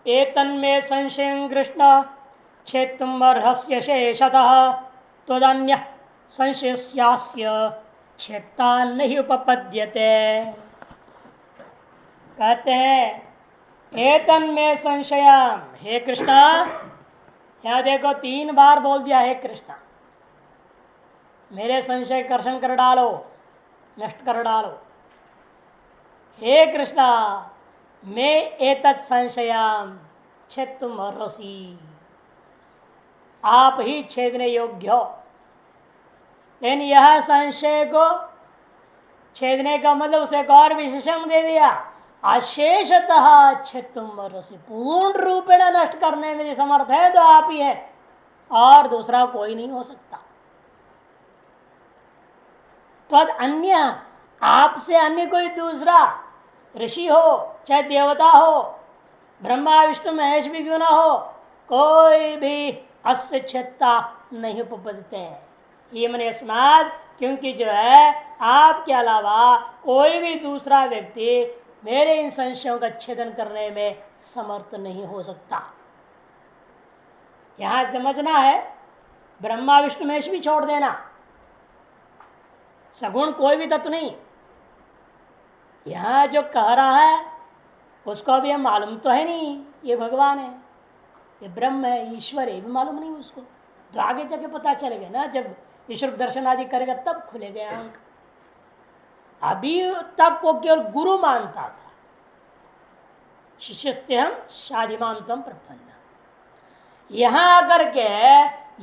एतन्मे संशयं कृष्ण छेत्तुम अर्हस्य शेषतः त्वदन्यः संशयस्यास्य छेत्ता नहीं उपपद्यते। कहते हैं एतन्मे संशयम, हे कृष्णा, यहाँ देखो 3 बार बोल दिया हे कृष्णा, मेरे संशय कर्षण कर डालो, नष्ट कर डालो। हे कृष्णा मैं एतत् संशयम छेत्तुम अर्हसि, आप ही छेदने योग्य हो। लेकिन यह संशय को छेदने का मतलब उसे एक और विशेषण दे दिया, अशेषतः छेत्तुम अर्हसि, पूर्ण रूपेण नष्ट करने में समर्थ है तो आप ही है और दूसरा कोई नहीं हो सकता। तद अन्य, आपसे अन्य कोई दूसरा ऋषि हो चाहे देवता हो, ब्रह्मा विष्णु महेश भी क्यों ना हो, कोई भी अस्य छेत्ता नहीं उपपद्यते। ये मन स्माद, क्योंकि जो है आपके अलावा कोई भी दूसरा व्यक्ति मेरे इन संशयों का छेदन करने में समर्थ नहीं हो सकता। यहां समझना है, ब्रह्मा विष्णु महेश भी छोड़ देना, सगुण कोई भी तत्व नहीं। यहां जो कह रहा है उसको अभी हम मालूम तो है नहीं, ये भगवान है, ये ब्रह्म है, ईश्वर है, भी मालूम नहीं उसको। तो आगे जाके पता चलेगा ना, जब ईश्वर दर्शन आदि करेगा तब खुलेगा अंक। अभी तक वो केवल गुरु मानता था, शिष्यस्ते हम शादिमान तम प्रपन्न। यहां आकर के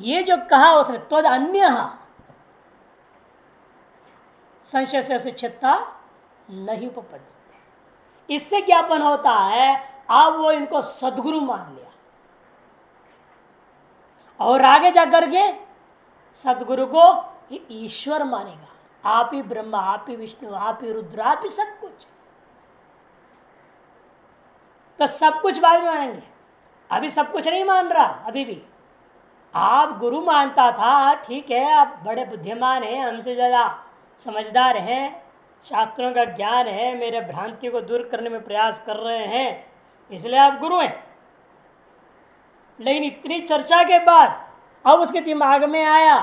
ये जो कहा उसने त्वद अन्य संशय से छेत्ता नहीं उपपद्यते, इससे ज्ञापन होता है अब वो इनको सदगुरु मान लिया और आगे जाकर के सदगुरु को ईश्वर मानेगा। आप ही ब्रह्मा, आप ही विष्णु, आप ही रुद्र, आप ही सब कुछ। तो सब कुछ बाद में मानेंगे, अभी सब कुछ नहीं मान रहा। अभी भी आप गुरु मानता था, ठीक है, आप बड़े बुद्धिमान हैं, हमसे ज्यादा समझदार हैं, शास्त्रों का ज्ञान है, मेरे भ्रांति को दूर करने में प्रयास कर रहे हैं, इसलिए आप गुरु हैं। लेकिन इतनी चर्चा के बाद अब उसके दिमाग में आया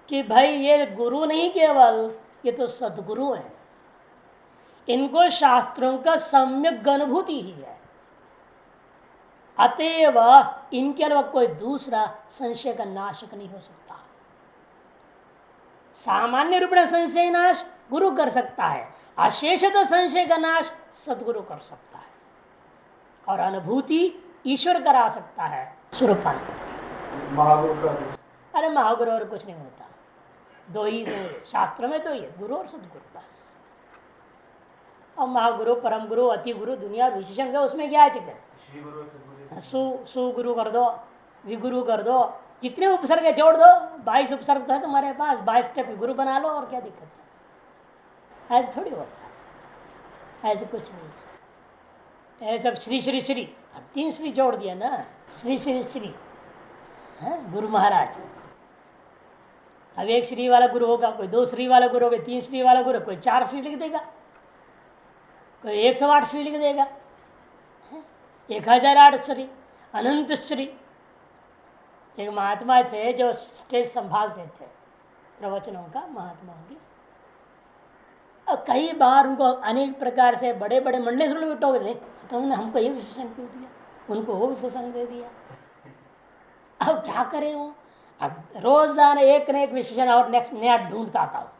कि भाई ये गुरु नहीं, केवल ये तो सदगुरु है, इनको शास्त्रों का सम्यक अनुभूति ही है, अतएव इनके अलावा कोई दूसरा संशय का नाशक नहीं हो सकता। सामान्य रूप में संशय नाश गुरु कर सकता है, अशेष तो संशय का नाश सदगुरु कर सकता है, और अनुभूति ईश्वर करा सकता है स्वरूपांतर। महागुरु अरे महागुरु और कुछ नहीं होता, दो ही शास्त्र में दो ही है, गुरु और सदगुरु बस। और महागुरु, परम गुरु, अति गुरु, दुनिया विशेषण है, उसमें क्या है? सुगुरु कर दो, विगुरु कर दो, जितने उपसर्ग जोड़ दो, 22 उपसर्ग तो है तुम्हारे पास, 22 स्टेप गुरु बना लो, और क्या दिक्कत है? ऐसे थोड़ी होता है, ऐसे कुछ नहीं। ऐसे श्री श्री श्री, अब 3 श्री जोड़ दिया ना, श्री श्री श्री है गुरु महाराज। अब 1 श्री वाला गुरु होगा, कोई 2 श्री वाला गुरु होगा, 3 श्री वाला गुरु, कोई 4 श्री लिख देगा, कोई 108 श्री लिख देगा, 1008 श्री, अनंत श्री। एक महात्मा थे जो स्टेज संभालते थे प्रवचनों का, महात्माओं की, और कई बार उनको अनेक प्रकार से बड़े बड़े मंडलेश्वर में टोक दे, तो उन्होंने हमको ये विशेषण क्यों दिया, उनको वो विशेषण दे दिया। अब क्या करें वो, अब रोजाना एक न एक विशेषण और नेक्स्ट नया ढूंढता था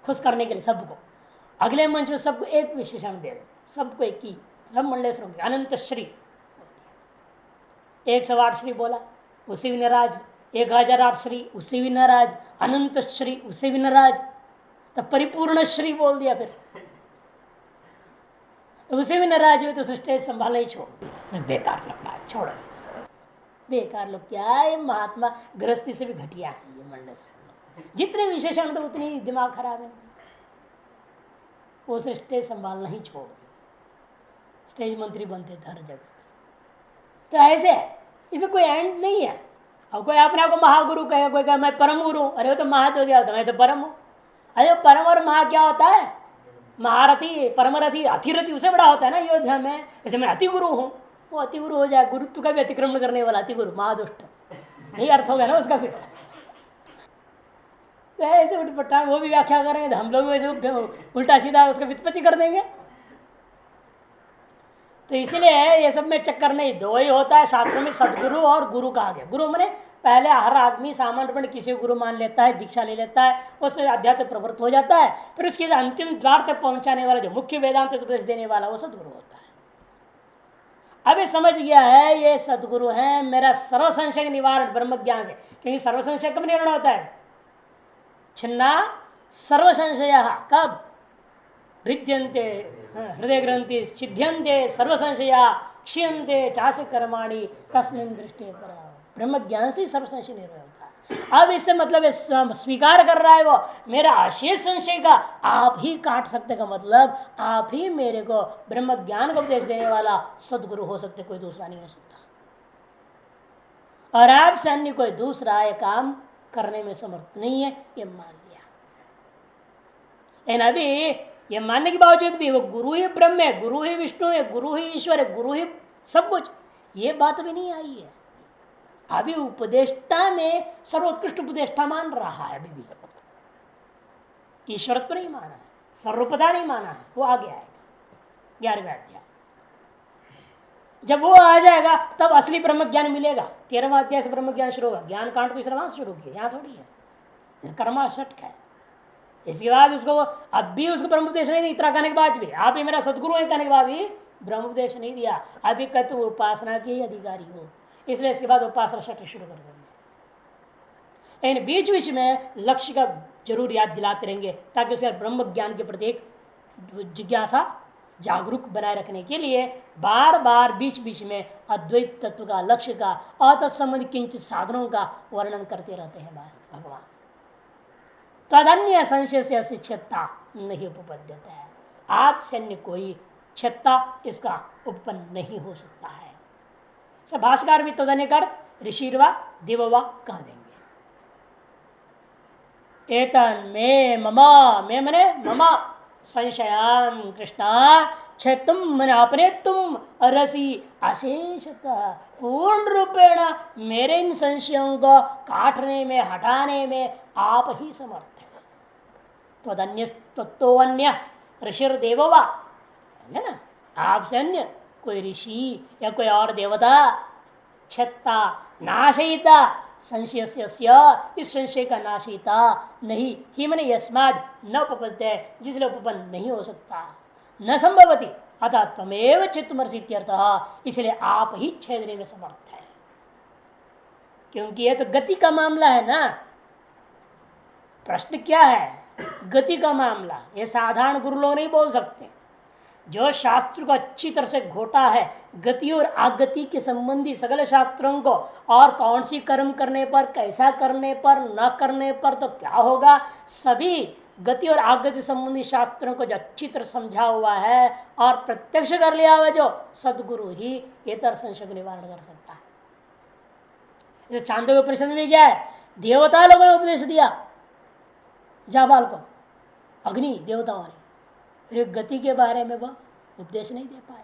खुश करने के लिए सबको। अगले मंच में सबको एक विशेषण दे दो, सबको एक ही, सब मंडलेश्वरों के अनंत श्री, 108 श्री बोला उसी भी नाराज, 1008 श्री उसी भी नाराज, अनंत श्री उसी भी नाराज, तब परिपूर्ण श्री बोल दिया, फिर उसे भी नाराज हुए तो स्टेज संभाला ही छोड़, बेकार लगता है, छोड़ो बेकार लोग। क्या है महात्मा, गृहस्थी से भी घटिया है ये मंडल से, जितने विशेषण तो उतनी दिमाग खराब है, उसे स्टेज संभालना ही छोड़, स्टेज मंत्री बनते थे हर जगह। तो ऐसे है, इसमें कोई एंड नहीं है। और कोई अपने आप को महागुरु कहे, कोई कहे मैं परम गुरु, अरे वो तो महा तो क्या होता है, मैं तो परम हूँ। अरे परम और महा क्या होता है? महारथी, परमरथी, अतिरथी उससे बड़ा होता है ना अयोध्या में, जैसे मैं अति गुरु हूँ, वो अतिगुरु हो जाए, गुरुत्व का भी अतिक्रमण करने वाला अतिगुरु महादुष्ट, यही अर्थ हो गया ना उसका फिर। तो ऐसे उठपटा वो भी व्याख्या करेंगे, हम लोग वैसे उल्टा सीधा उसका व्युत्पत्ति कर देंगे। तो इसीलिए ये सब में चक्कर नहीं, दो ही होता है शास्त्रों में, सदगुरु और गुरु कहा गया। गुरु मैंने पहले हर आदमी सामान्य किसी गुरु मान लेता है, दीक्षा ले लेता है, उससे अध्यात्म प्रवृत्त हो जाता है, फिर उसके अंतिम द्वार तक पहुंचाने वाला जो मुख्य वेदांत उपदेश देने वाला वो सदगुरु होता है। अभी समझ गया है ये सदगुरु है मेरा सर्व संशय निवारण ब्रह्म ज्ञान से, क्योंकि सर्व संशय कब निवारण होता है? छिन्ना सर्व संशय कब? भिद्यन्ते हृदय ग्रंथि सिद्ध्यन्ते सर्व संशया क्षीयन्ते चास्य कर्माणि तस्मिन् दृष्टि पर। ब्रह्म ज्ञान से सर्व संशय निर्भर होता है। अब इससे मतलब स्वीकार कर रहा है वो मेरा अशेष संशय का आप ही काट सकते का मतलब आप ही मेरे को ब्रह्म ज्ञान का उपदेश देने वाला सदगुरु हो सकते, कोई दूसरा नहीं हो सकता। और आपसे अन्य कोई दूसरा ये काम करने में समर्थ नहीं है, ये मान लिया। लेकिन अभी ये मानने के बावजूद भी वो गुरु ही ब्रह्म है, गुरु ही विष्णु है, गुरु ही ईश्वर है, गुरु ही सब कुछ, ये बात भी नहीं आई है। अभी उपदेष्टा में सर्वोत्कृष्ट उपदेष्टा मान रहा है, अभी भी ईश्वरत्व नहीं माना है, सर्वपदा नहीं माना है, वो आगे आएगा 11वें अध्याय। जब वो आ जाएगा तब असली ब्रह्म ज्ञान मिलेगा। 13वां अध्याय से ब्रह्म ज्ञान शुरू होगा। ज्ञान कांड तो इससे शुरू किया, यहाँ थोड़ी है, कर्मा षटक है। इसके बाद उसको अब भी उसको ब्रह्मोपदेश नहीं दिया, इतना कहने के बाद भी आप ही मेरा सदगुरु है कहने के बाद भी ब्रह्मोपदेश नहीं दिया। अभी कहते उपासना के अधिकारी हो, इसलिए इसके बाद उपासना शक्ति शुरू कर देंगे। लेकिन बीच बीच में लक्ष्य का जरूर याद दिलाते रहेंगे ताकि उसे ब्रह्म ज्ञान के प्रति एक जिज्ञासा जागरूक बनाए रखने के लिए बार बार बीच बीच में अद्वैत तत्व का, लक्ष्य का और तत्संबंधी किंचित साधनों का वर्णन करते रहते हैं भगवान। तदन्य संशय से अशिक्षता नहीं उपपद्यता है, आपसे अन्य कोई क्षता इसका उपपन्न नहीं हो सकता है। सब भाष्यकार भी तदन्य कर ऋषिर्वा देववा कह देंगे। एतन में ममा, में मने ममा संशयाम कृष्णा तुम मन अपने तुम रसी अशेषतः पूर्ण रूपेण मेरे इन संशयों को काटने में, हटाने में आप ही समर्थ है। त्वदन्य तत्वन्य ऋषिर्देववा है ना, आपसे अन्य कोई ऋषि या कोई और देवता क्षता नाशयिता संशय इस संशय का नाशिता नहीं ही मैंने यस्माद न उपपद्य, जिसलिए उपपन्न नहीं हो सकता, न संभवती अतः त्वमेव चित्तमर्षित्यर्थ, इसलिए आप ही छेदने में समर्थ है। क्योंकि यह तो गति का मामला है ना, प्रश्न क्या है? गति का मामला। ये साधारण गुरु लोग नहीं बोल सकते। जो शास्त्र को अच्छी तरह से घोटा है, गति और आगति के संबंधी सगले शास्त्रों को, और कौन सी कर्म करने पर, कैसा करने पर, न करने पर तो क्या होगा, सभी गति और आगति संबंधी शास्त्रों को जो अच्छी तरह समझा हुआ है और प्रत्यक्ष कर लिया हुआ जो सदगुरु ही ये तरह संशय को निवारण कर सकता है। जैसे चांदोग्य उपनिषद में क्या है, देवता लोगों ने उपदेश दिया जाबाल को, अग्नि देवताओं ने, फिर गति के बारे में वह उपदेश नहीं दे पाए।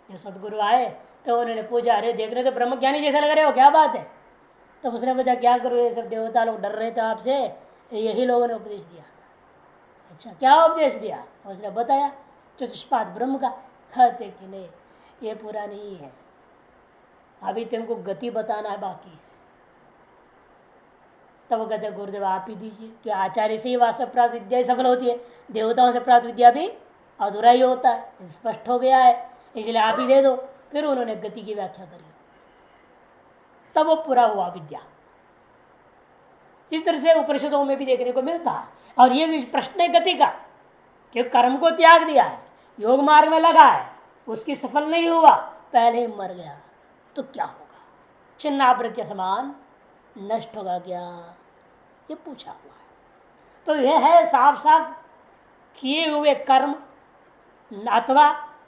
जब सदगुरु आए तो उन्होंने पूछा, अरे देख रहे तो ब्रह्मज्ञानी जैसा लग रहे हो, क्या बात है? तो उसने पूछा क्या करो, ये सब देवता लोग डर रहे थे आपसे, यही लोगों ने उपदेश दिया। अच्छा क्या उपदेश दिया? उसने बताया चतुष्पाद ब्रह्म का। कहते कि नहीं ये पूरा नहीं है, अभी तुमको गति बताना है बाकी है। तब वो कहते गुरुदेव आप ही दीजिए, कि आचार्य से ही वास्तव प्राप्त विद्या सफल होती है, देवताओं से प्राप्त विद्या भी अधूरा ही होता है, स्पष्ट हो गया है, इसलिए आप ही दे दो। फिर उन्होंने गति की व्याख्या करी, तब वो पूरा हुआ विद्या। इस तरह से उपनिषदों में भी देखने को मिलता है। और ये भी प्रश्न है गति का, कि कर्म को त्याग दिया है, योग मार्ग में लगा है, उसकी सफल नहीं हुआ, पहले ही मर गया, तो क्या होगा? छिन्नाभ्र के समान नष्ट होगा क्या? ये पूछा हुआ है। तो यह है साफ साफ किए हुए कर्म, अथवा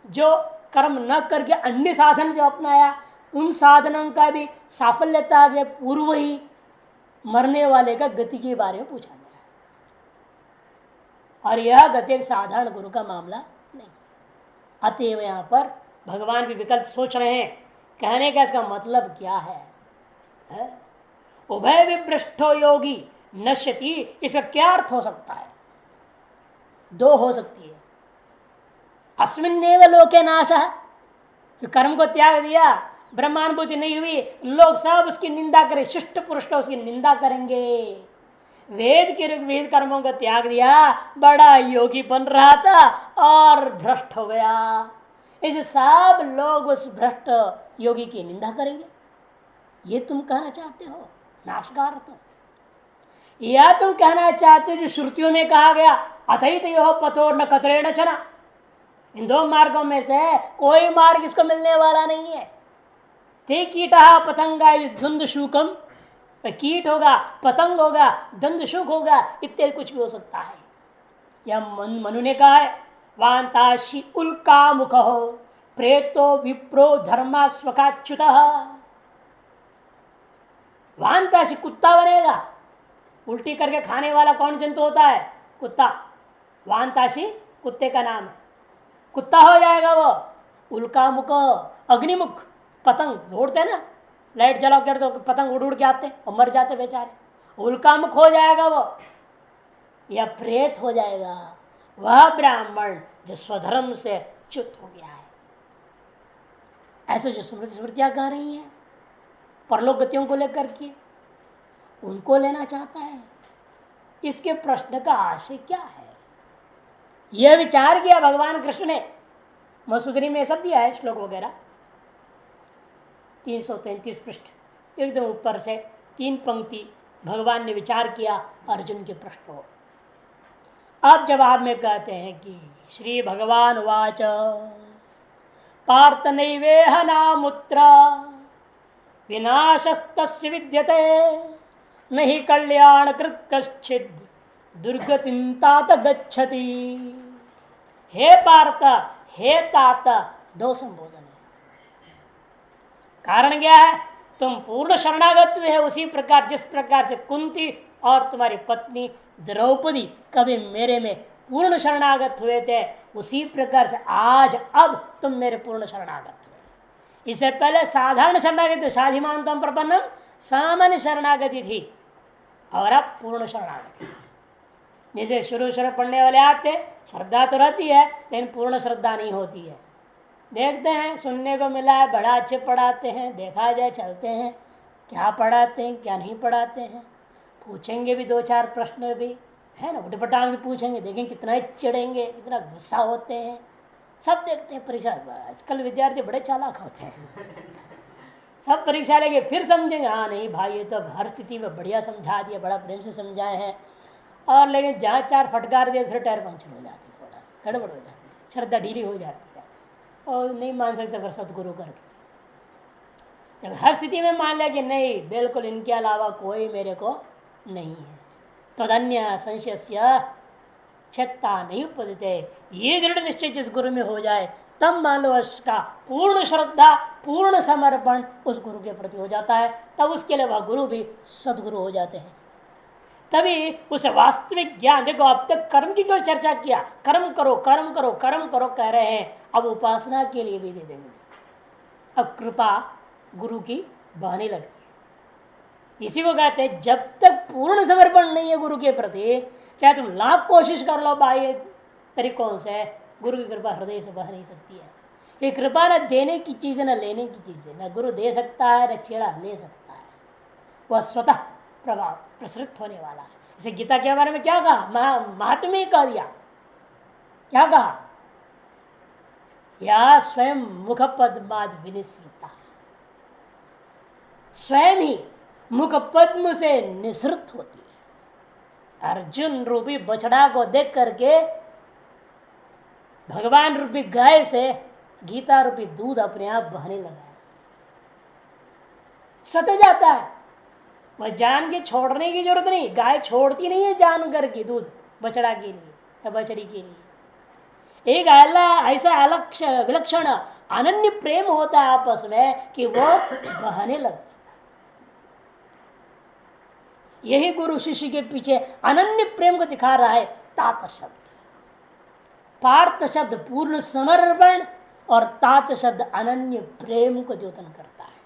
जो कर्म न करके अन्य साधन जो अपनाया, उन साधनों का भी साफल्यता के पूर्व ही मरने वाले का गति के बारे में पूछा गया है। और यह गति एक साधारण गुरु का मामला नहीं। अतएव यहाँ पर भगवान भी विकल्प सोच रहे हैं, कहने का इसका मतलब क्या है? उभय विभ्रष्टो योगी नश्यति, इसका क्या अर्थ हो सकता है? दो हो सकती है। अस्मिन्नेव लोके नाश है, कर्म को त्याग दिया, ब्रह्मानुभूति नहीं हुई, लोग सब उसकी निंदा करें, शिष्ट पुरुष उसकी निंदा करेंगे। वेद के ऋग्वेद कर्मों को त्याग दिया, बड़ा योगी बन रहा था और भ्रष्ट हो गया, इस सब लोग उस भ्रष्ट योगी की निंदा करेंगे। ये तुम कहना चाहते हो नाशकार अर्थ? या तुम कहना चाहते हो जो श्रुतियों में कहा गया अथैत यो पथोर न कतरेण चना, इन दो मार्गों में से कोई मार्ग इसको मिलने वाला नहीं है। ते कीटा पतंगा इस द्वंद शूकम, कीट होगा, पतंग होगा, दंद शुक होगा, इत्यादि कुछ भी हो सकता है। यह मनु ने कहा है, वांताशी उल्का मुख हो प्रेतो विप्रो धर्मा स्वकाच्युत। वांताशी कुत्ता बनेगा, उल्टी करके खाने वाला कौन जंतु होता है? कुत्ता। वांताशी कुत्ते का नाम है, कुत्ता हो जाएगा वो। उल्का मुख अग्निमुख, पतंग उड़ते ना, लाइट जलाओ कर तो पतंग उड़ उड़ के आते और मर जाते बेचारे, उल्का मुख हो जाएगा वो। या प्रेत हो जाएगा वह ब्राह्मण जो स्वधर्म से च्युत हो गया है। ऐसे जो स्मृतियां कह रही हैं परलोक गतियों को लेकर के, उनको लेना चाहता है। इसके प्रश्न का आशय क्या है? यह विचार किया भगवान कृष्ण ने, मसूदरी में सब दिया है श्लोक वगैरह, 333 पृष्ठ एकदम ऊपर से 3 पंक्ति भगवान ने विचार किया अर्जुन के प्रश्न को। अब जवाब में कहते हैं कि श्री भगवान वाच पार्थ नैवेह नामुत्र विनाशस्तस्य विद्यते नहीं कल्याण कृत कश्चिद दुर्गतिं तात गच्छति। हे पार्थ, हे तात, दो संबोधन है। कारण क्या है? तुम पूर्ण शरणागत है, उसी प्रकार जिस प्रकार से कुंती और तुम्हारी पत्नी द्रौपदी कभी मेरे में पूर्ण शरणागत हुए थे, उसी प्रकार से आज अब तुम मेरे पूर्ण शरणागत हुए। इससे पहले साधारण शरणागति, साधिमान तुम प्रपन्नम, सामान्य शरणागति थी, और अब पूर्ण शरणागति। जैसे शुरू पढ़ने वाले आते, श्रद्धा तो रहती है लेकिन पूर्ण श्रद्धा नहीं होती है। देखते हैं, सुनने को मिला है बड़ा अच्छे पढ़ाते हैं, देखा जाए चलते हैं, क्या पढ़ाते हैं क्या नहीं पढ़ाते हैं, पूछेंगे भी 2-4 प्रश्न भी है ना, उठपटांग भी पूछेंगे, देखेंगे कितना चिड़ेंगे, कितना गुस्सा होते हैं, सब देखते हैं। परीक्षा आजकल विद्यार्थी बड़े चालाक होते हैं, सब परीक्षा लेके फिर समझेंगे हाँ नहीं भाई ये तो हर स्थिति में बढ़िया समझा दिया, बड़ा प्रेम से समझाए हैं, और लेकिन जहाँ 4 फटकार दिए फिर टायर पंक्चर हो जाती, थोड़ा सा गड़बड़ हो जाती है, श्रद्धा ढीली हो जाती है और नहीं मान सकते फिर सदगुरु करके। जब हर स्थिति में मान लिया कि नहीं बिल्कुल इनके अलावा कोई मेरे को नहीं है, तदन्य संशय छत्ता नहीं उपदिते, ये दृढ़ निश्चय जिस गुरु में हो जाए तब मान लो उसका पूर्ण श्रद्धा पूर्ण समर्पण उस गुरु के प्रति हो जाता है, तब उसके लिए वह गुरु भी सदगुरु हो जाते हैं। तभी उसे वास्तविक ज्ञान, देखो अब तक कर्म की क्यों चर्चा किया, कर्म करो कर्म करो कर्म करो कह रहे हैं, अब उपासना के लिए भी दे देंगे। अब कृपा गुरु की बहने लगती है। इसी को कहते हैं जब तक पूर्ण समर्पण नहीं है गुरु के प्रति, चाहे तुम लाख कोशिश कर लो बाह्य तरीकों से, गुरु की कृपा हृदय से बह नहीं सकती है। ये कृपा न देने की चीज है न लेने की चीज है, न गुरु दे सकता है न छेड़ा ले सकता है, वह स्वतः प्रभाव प्रसृत होने वाला है। इसे गीता के बारे में क्या कहा, महात्म्य कह दिया, क्या कहा, या स्वयं मुख पद्माद विनिसृता, स्वयं ही मुख पद्म से निसृत होती है। अर्जुन रूपी बछड़ा को देख करके भगवान रूपी गाय से गीता रूपी दूध अपने आप बहने लगा, सत जाता है। वह जान के छोड़ने की जरूरत नहीं, गाय छोड़ती नहीं है जान करके दूध बछड़ा के लिए या बछड़ी के लिए। एक ऐसा अलक्ष विलक्षण अनन्य प्रेम होता है आपस में कि वो बहने लगता। यही गुरु शिष्य के पीछे अनन्य प्रेम को दिखा रहा है तात शब्द। पार्थ शब्द पूर्ण समर्पण और तात शब्द अनन्य प्रेम को द्योतन करता है।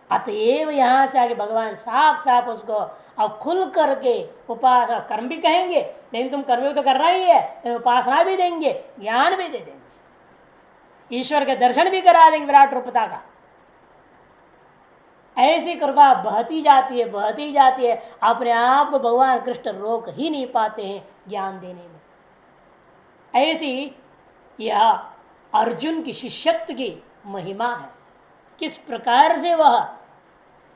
अतएव यहां से आगे भगवान साफ साफ उसको अब खुल करके उपासना कर्म भी कहेंगे, लेकिन तुम कर्म तो करना ही है, उपासना भी देंगे, ज्ञान भी दे देंगे, ईश्वर के दर्शन भी करा देंगे विराट रूपता का। ऐसी कृपा बहती जाती है, बहती जाती है, अपने आप को भगवान कृष्ण रोक ही नहीं पाते हैं ज्ञान देने में। ऐसी यह अर्जुन की शिष्यत्व की महिमा है। किस प्रकार से वह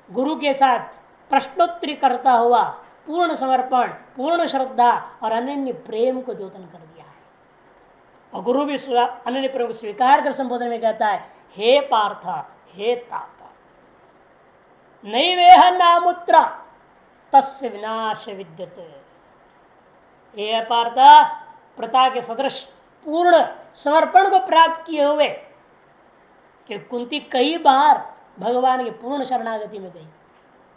गुरु के साथ प्रश्नोत्तरी करता हुआ पूर्ण समर्पण, पूर्ण श्रद्धा और अनन्य प्रेम को द्योतन कर दिया है। और गुरु भी अनन्य प्रेम को स्वीकार कर संबोधन में कहता है, हे पार्थ, हे तात, नैवेह नामुत्र तस्य विनाश विद्यते। हे पार्थ, प्रता के सदृश पूर्ण समर्पण को प्राप्त किए हुए कि कुंती कई बार भगवान की पूर्ण शरणागति में गई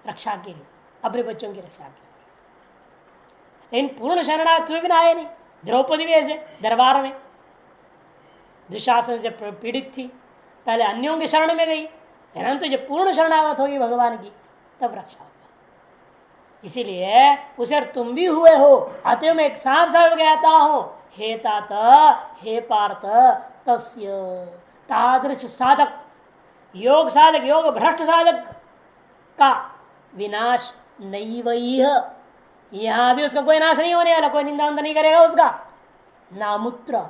रक्षा के लिए, अपने बच्चों की रक्षा के लिए, लेकिन पूर्ण शरणागति में भी आए नहीं। द्रौपदी भी ऐसे दरबार में दुशासन जब पीड़ित थी, पहले अन्यों की शरण में गई, परंतु जब पूर्ण शरणागत होगी भगवान की तब रक्षा होगा। इसीलिए उसे तुम भी हुए हो, अतः मैं एक साफ साफ कहता हूं, हे तात, हे पार्थ, तस्य तादृश साधक, योग साधक, योग भ्रष्ट साधक का विनाश नहीं वही है। यहां भी उसका कोई नाश नहीं होने वाला, कोई निंदा नहीं करेगा उसका। नामुत्र,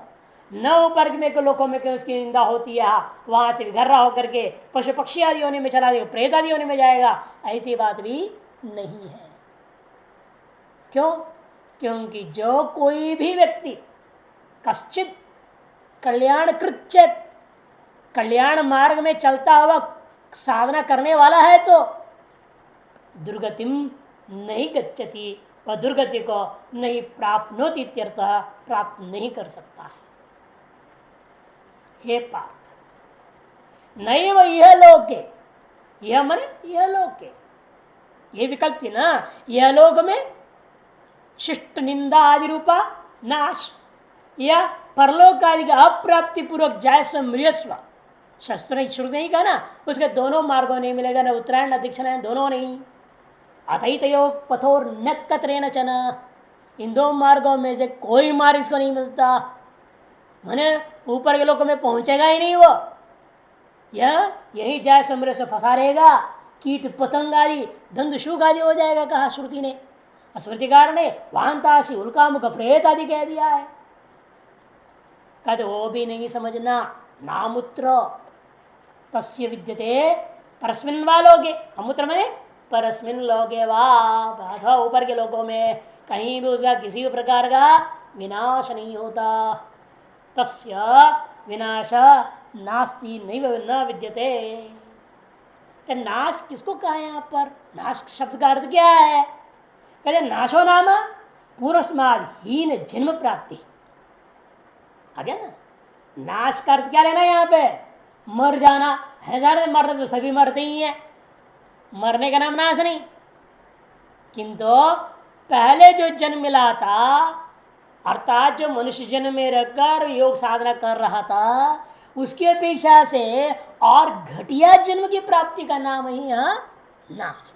न ऊपर में लोकों में उसकी निंदा होती है, वहां से घर रहा होकर के पशु पक्षी आदि होने में चला जाएगा, प्रेत आदि होने में जाएगा, ऐसी बात भी नहीं है। क्यों? क्योंकि जो कोई भी व्यक्ति कश्चित कल्याण कृत, कल्याण मार्ग में चलता हुआ साधना करने वाला है, तो दुर्गतिम नहीं गच्छति, वह दुर्गति को नहीं प्राप्नोति इत्यर्थ, प्राप्त नहीं कर सकता है। हे पार्थ, नैव यह लोके, यह मन यह लोके, ये विकल्प थी ना, यह लोक में शिष्ट निंदा आदि रूपा नाश, या परलोक आदि का अप्राप्ति पूर्वक जायस्व मृयस्व, शस्त्र ने श्रुति नहीं कहा ना, उसके दोनों मार्गों नहीं मिलेगा, न उत्तरायण न दक्षिणायन, दोनों नहीं। अतैतयो पथोर न कतरेण चन, इन दो मार्गों में से कोई मार्ग इसको नहीं मिलता, माने ऊपर के लोगों में पहुंचेगा ही नहीं वो, यही जाय समृह से फंसा रहेगा, कीट पतंग आदि दंड शुक आदि हो जाएगा। कहा श्रुति ने, स्मृतिकार ने वाहनताशी उल्का मुख प्रेत आदि कह दिया है। कहते वो भी नहीं समझना, नामुत्र तस्य विद्यते परस्मिन वा लोके, अमूत्र में परस्मिन लोके वा, ऊपर के लोगों में कहीं भी उसका किसी भी प्रकार का विनाश नहीं होता। तस्य विनाश नास्ति नैव न विद्यते। तो नाश किसको कहा है? यहाँ पर नाश शब्द का अर्थ क्या है? कहते नाशो नाम पूर्वस्माद हीन जन्म प्राप्ति। आ गया ना, नाश का अर्थ क्या लेना यहाँ पे? मर जाना है, जाने मरते तो सभी मरते ही हैं, मरने का नाम नाश नहीं। किंतु पहले जो जन्म मिला था, अर्थात जो मनुष्य जन्म में रहकर योग साधना कर रहा था, उसकी अपेक्षा से और घटिया जन्म की प्राप्ति का नाम ही यहाँ नाश।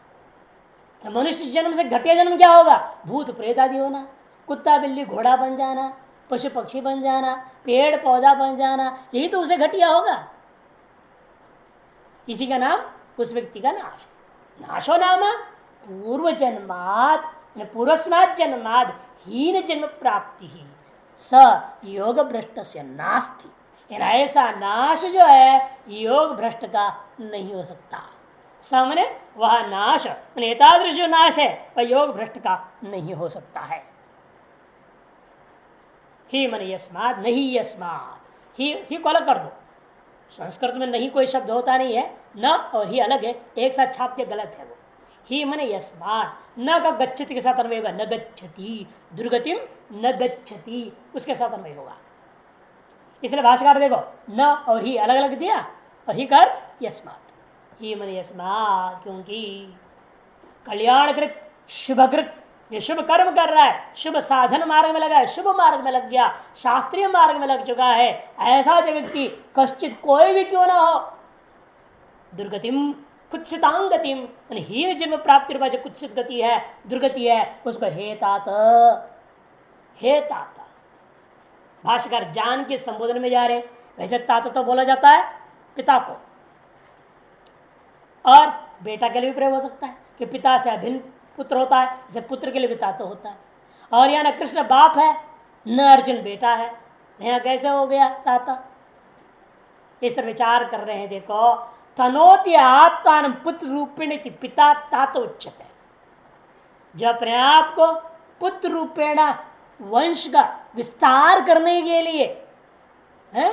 तो मनुष्य जन्म से घटिया जन्म क्या होगा? भूत प्रेत आदि होना, कुत्ता बिल्ली घोड़ा बन जाना, पशु पक्षी बन जाना, पेड़ पौधा बन जाना, यही तो उसे घटिया होगा। इसी का नाम उस व्यक्ति का नाश। नाशो नाम पूर्व जन्मात, पूर्वस्मात् जन्माद हीन जन्म प्राप्ति ही स योग भ्रष्ट से नास्ति। ऐसा नाश जो है योग भ्रष्ट का नहीं हो सकता। सामने वह नाश, एतादृश जो नाश है वह योग भ्रष्ट का नहीं हो सकता है। ही मन यस्मात्, नहीं यस्मात्, ही को अलग कर दो। संस्कृत में नहीं कोई शब्द होता नहीं है, न और ही अलग है, एक साथ छापते गलत है वो। ही मन यस्मात्, न का गच्छति के साथ अन्वय होगा, न गच्छति, दुर्गतिम न गच्छति, उसके साथ अन्वय होगा। इसलिए भाष्यकार देखो, न और ही अलग अलग दिया, और ही कर यस्मात्, ही मन यस्मात्, क्योंकि कल्याणकृत शुभकृत ये शुभ कर्म कर रहा है, शुभ साधन मार्ग में लगा है, शुभ मार्ग में लग गया, शास्त्रीय मार्ग में लग चुका है, ऐसा जो व्यक्ति कश्चित कोई भी क्यों ना हो, दुर्गतिम कुत्सितांग गतिम, हीन जन्म प्राप्ति जो कुत्सित गति है, दुर्गति है, उसको हे तात, हे तात। भाष्यकार जान के संबोधन में जा रहे। वैसे तात तो बोला जाता है पिता को, और बेटा के लिए भी प्रयोग हो सकता है कि पिता से अभिन्न पुत्र होता है, जैसे पुत्र के लिए भी तात होता है। और यहाँ न कृष्ण बाप है, न अर्जुन बेटा है, यहाँ कैसे हो गया ताता? इस पर विचार कर रहे हैं। देखो, तनोति आत्मान पुत्र रूपेण पिता तात उच्चते, जो अपने आप को पुत्र रूपेण वंश का विस्तार करने के लिए है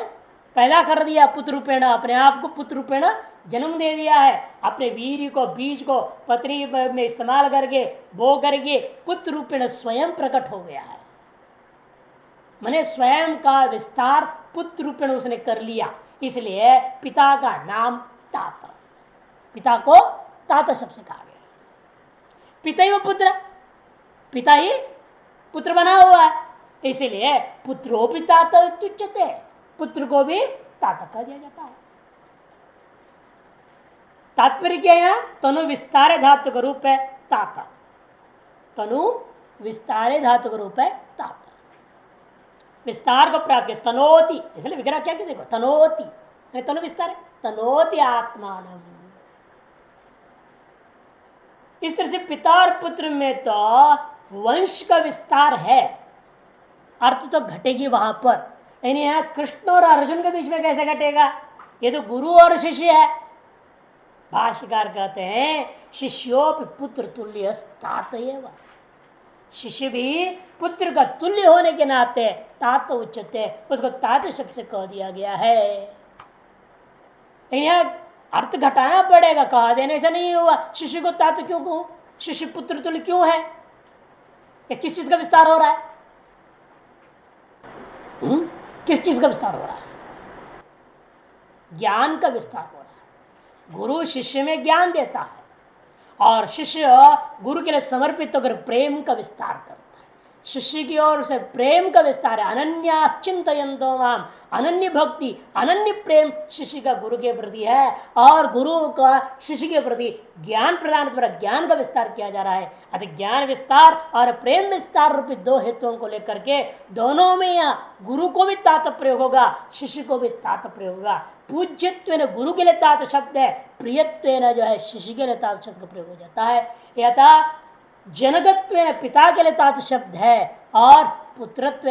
पैदा कर दिया, पुत्र रूपेण अपने आप को पुत्र रूपेण जन्म दे दिया है, अपने वीर को बीज को पत्नी में इस्तेमाल करके बो करके पुत्र रूपेण स्वयं प्रकट हो गया है। मैंने स्वयं का विस्तार पुत्र रूपेण उसने कर लिया, इसलिए पिता का नाम तात, पिता को तात शब्द से कहा गया। पिता ही वो पुत्र, पिता ही पुत्र बना हुआ है, इसलिए पुत्रो भी तात उच्यते, पुत्र को भी तात कह दिया जाता है। तात्पर्य क्या है? तनु विस्तारे धातु का रूप है तात, तनु विस्तारे धातु का रूप है तात, विस्तार को प्राप्त किया, तनोति, इसलिए विग्रह क्या कि देखो तनोति, तनु विस्तार है, तनोति आत्मान। इस तरह से पिता और पुत्र में तो वंश का विस्तार है, अर्थ तो घटेगी वहां पर, यानी यहां कृष्ण और अर्जुन के बीच में कैसे घटेगा? ये तो गुरु और शिष्य है। भाष्यकार कहते हैं शिष्योपि पुत्र तुल्य तात एव, शिष्य भी पुत्र का तुल्य होने के नाते तात उच्चते, उसको तात शब्द से कह दिया गया है। यह अर्थ घटाना पड़ेगा, कहा देने से नहीं हुआ। शिष्य को तात क्यों कहूं? शिष्य पुत्र तुल्य क्यों है? या किस चीज का विस्तार हो रहा है? किस चीज का विस्तार हो रहा है? ज्ञान का विस्तार हो रहा है। गुरु शिष्य में ज्ञान देता है और शिष्य गुरु के लिए समर्पित होकर प्रेम का विस्तार करता है। शिष्य की ओर से प्रेम का विस्तार है। अनन्याश्चिंतयन्तो माम, अनन्य भक्ति अनन्य प्रेम शिष्य का गुरु के प्रति है, और गुरु का शिष्य के प्रति ज्ञान प्रदान द्वारा ज्ञान का विस्तार किया जा रहा है। अतः ज्ञान विस्तार और प्रेम विस्तार रूपी दो हेतुओं को लेकर के दोनों में यहाँ गुरु को भी तात प्रयोग होगा, शिष्य को भी तात प्रयोग होगा। पूज्यत्व ने गुरु के लिए तात शब्द है, प्रियत्व ने जो है शिष्य के लिए तात शब्द का प्रयोग हो जाता है। यथा जनकत्व पिता के लिए तात शब्द है, और पुत्रत्व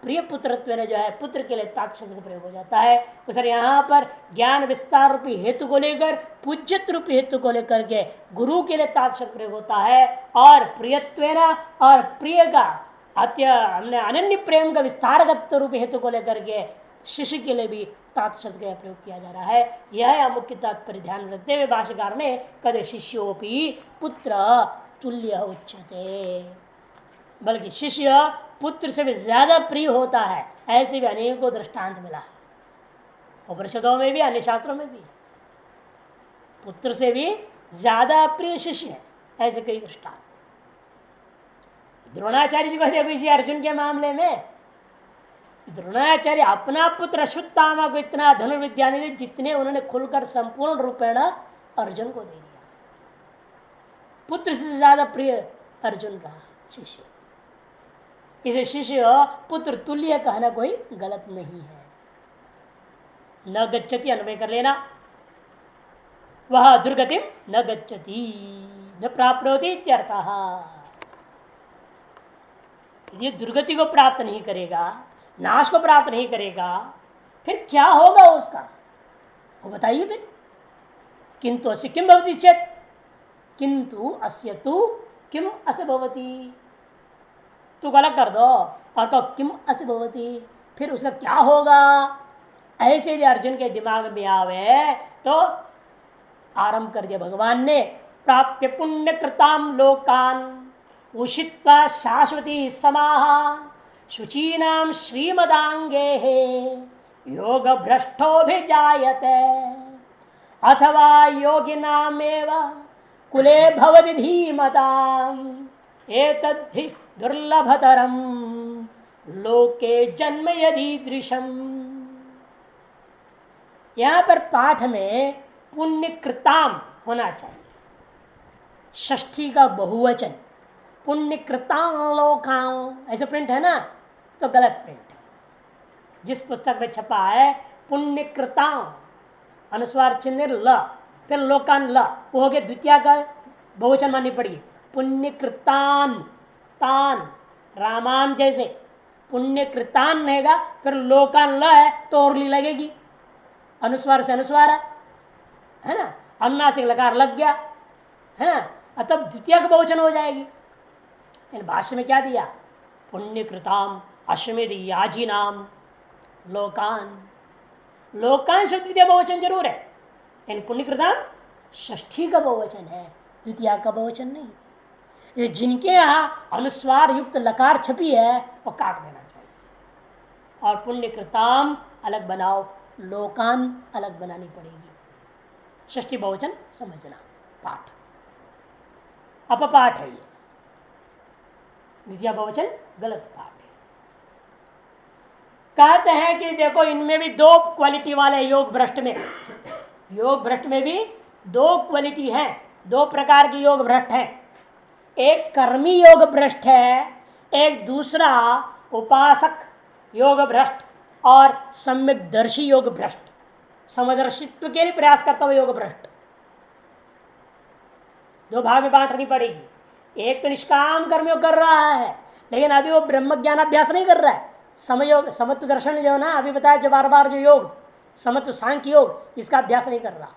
प्रिय पुत्रत्व जो है पुत्र के लिए तात शब्द का प्रयोग हो जाता है। सर यहाँ पर ज्ञान विस्तार रूपी हेतु को लेकर, पूज्यत्व रूपी हेतु को लेकर के गुरु के लिए तात शब्द प्रयोग होता है, और प्रियत्व और प्रिय का हमने अनन्य प्रेम का विस्तारगत रूपी हेतु को लेकर के शिष्य के लिए भी तात शब्द का प्रयोग किया जा रहा है। यह मुख्य तात्पर्य ध्यान रखते हुए भाष्यकार ने कदे शिष्योपि पुत्र तुल्य उच्यते, बल्कि शिष्य पुत्र से भी ज्यादा प्रिय होता है। ऐसे भी अनेकों दृष्टांत मिला है, उपनिषदों में भी अन्य शास्त्रों में भी पुत्र से भी ज्यादा प्रिय शिष्य है, ऐसे कई दृष्टांत। द्रोणाचार्य जी को देखो इसी अर्जुन के मामले में, द्रोणाचार्य अपना पुत्र अश्वत्थामा को इतना धनुर्विद्या नहीं दी जितने उन्होंने खुलकर संपूर्ण रूपेण अर्जुन को दे दिया। पुत्र से ज्यादा प्रिय अर्जुन रहा शिष्य, इसे शिष्य पुत्र तुल्य कहना कोई गलत नहीं है। न गच्छति अन्वय कर लेना, वह दुर्गति न गच्छति न प्राप्नोति इत्यर्थः। यदि दुर्गति को प्राप्त नहीं करेगा, नाश को प्राप्त नहीं करेगा, फिर क्या होगा उसका वो बताइए। फिर किंतु अस्य किम भवति चेत, किंतु अस्य तु किम अस्य भवति, तू गलत कर दो और कहो किम अस्य भवति, फिर उसका क्या होगा। ऐसे यदि अर्जुन के दिमाग में आवे तो आरंभ कर दिया भगवान ने, प्राप्य पुण्य कृताम लोकान उषित्वा शाश्वती समाह शुचीनाम श्रीमदांगे योग भ्रष्टोभिजायते अथवा योगिनामेव कुले भवति धीमताम एतद्धि दुर्लभतरम लोके जन्म यदीदृशम। यहां पर पाठ में पुण्य कृताम होना चाहिए, षष्ठी का बहुवचन। पुण्य कृताम लोकाम ऐसे प्रिंट है ना, तो गलत प्रिंट है। जिस पुस्तक में छपा है पुण्य कृताम अनुस्वार चिन्ह ल, फिर लोकान ल, वो हो गया द्वितीय का बहुवचन माननी पड़ी। पुण्य कृतान तान रामान जैसे पुण्य कृतान रहेगा, फिर लोकान ल है तो और ली लगेगी, अनुस्वार से अनुस्वार है ना, अनुनासिक लकार लग गया है ना, तब द्वितीय का बहुवचन हो जाएगी। भाष्य में क्या दिया? पुण्य कृताम अश्वमेध याजी नाम लोकान। लोकान शब्द द्वितीय बहुवचन जरूर है, इन पुण्य कृताम षष्ठी का बहुवचन है, द्वितीय का बहुवचन नहीं। ये जिनके यहां अनुस्वार युक्त लकार छपी है वो काट देना चाहिए, और पुण्य कृताम अलग बनाओ, लोकान अलग बनानी पड़ेगी। षष्ठी बहुवचन समझना। पाठ अपपाठ है, ये द्वितीय बहुवचन गलत पाठ है। कहते हैं कि देखो इनमें भी दो क्वालिटी वाले योग भ्रष्ट में, योग भ्रष्ट में भी दो क्वालिटी है, दो प्रकार के योग भ्रष्ट है। एक कर्मी योग भ्रष्ट है, एक दूसरा उपासक योग भ्रष्ट और सम्यक दर्शी योग भ्रष्ट, समदर्शित्व के लिए प्रयास करता हुआ योग भ्रष्ट। दो भाग में बांटनी पड़ेगी। एक तो निष्काम कर्मयोग कर रहा है, लेकिन अभी वो ब्रह्म ज्ञान अभ्यास नहीं कर रहा है। समयोग समत्व दर्शन जो ना अभी बताया, जो बार बार जो योग समत्व सांख्य योग, इसका अभ्यास नहीं कर रहा।